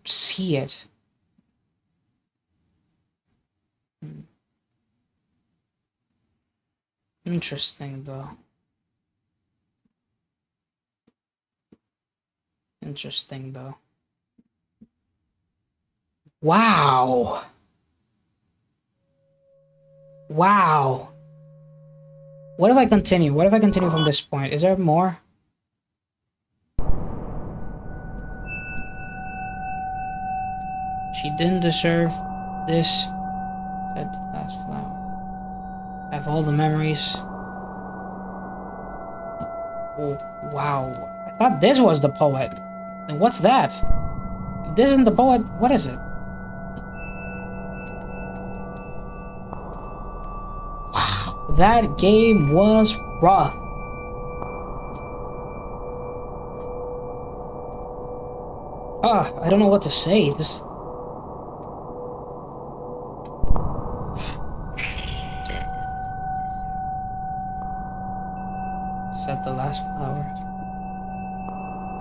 see it. Interesting though. Interesting though. Wow. Wow. What if I continue? What if I continue from this point? Is there more? She didn't deserve this, said the last flower. I have all the memories. Oh, wow. I thought this was the poet. Then what's that? This isn't the poet. What is it? Wow, that game was rough. I don't know what to say. This. Is that the last flower?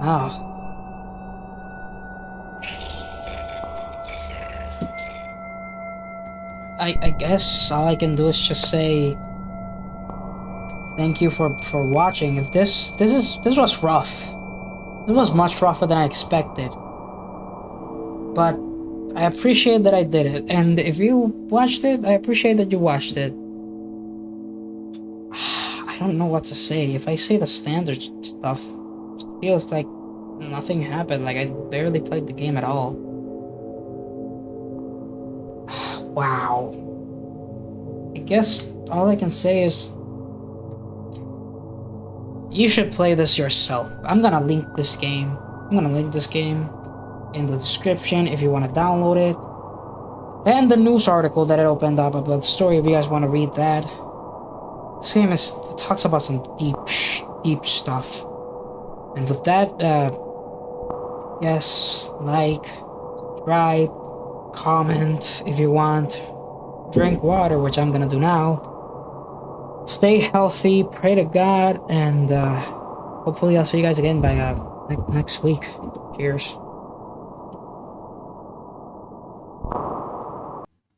Wow. I guess all I can do is just say thank you for watching. If this was rough. This was much rougher than I expected. But I appreciate that I did it. And if you watched it, I appreciate that you watched it. I don't know what to say. If I say the standard stuff, it feels like nothing happened. Like I barely played the game at all. Wow. I guess all I can say is you should play this yourself. I'm gonna link this game. In the description if you want to download it. And the news article that it opened up about the story if you guys want to read that. This game talks about some deep stuff. And with that, yes, like, subscribe, comment if you want, drink water, which I'm gonna do now. Stay healthy, pray to God, and hopefully I'll see you guys again by next week. Cheers.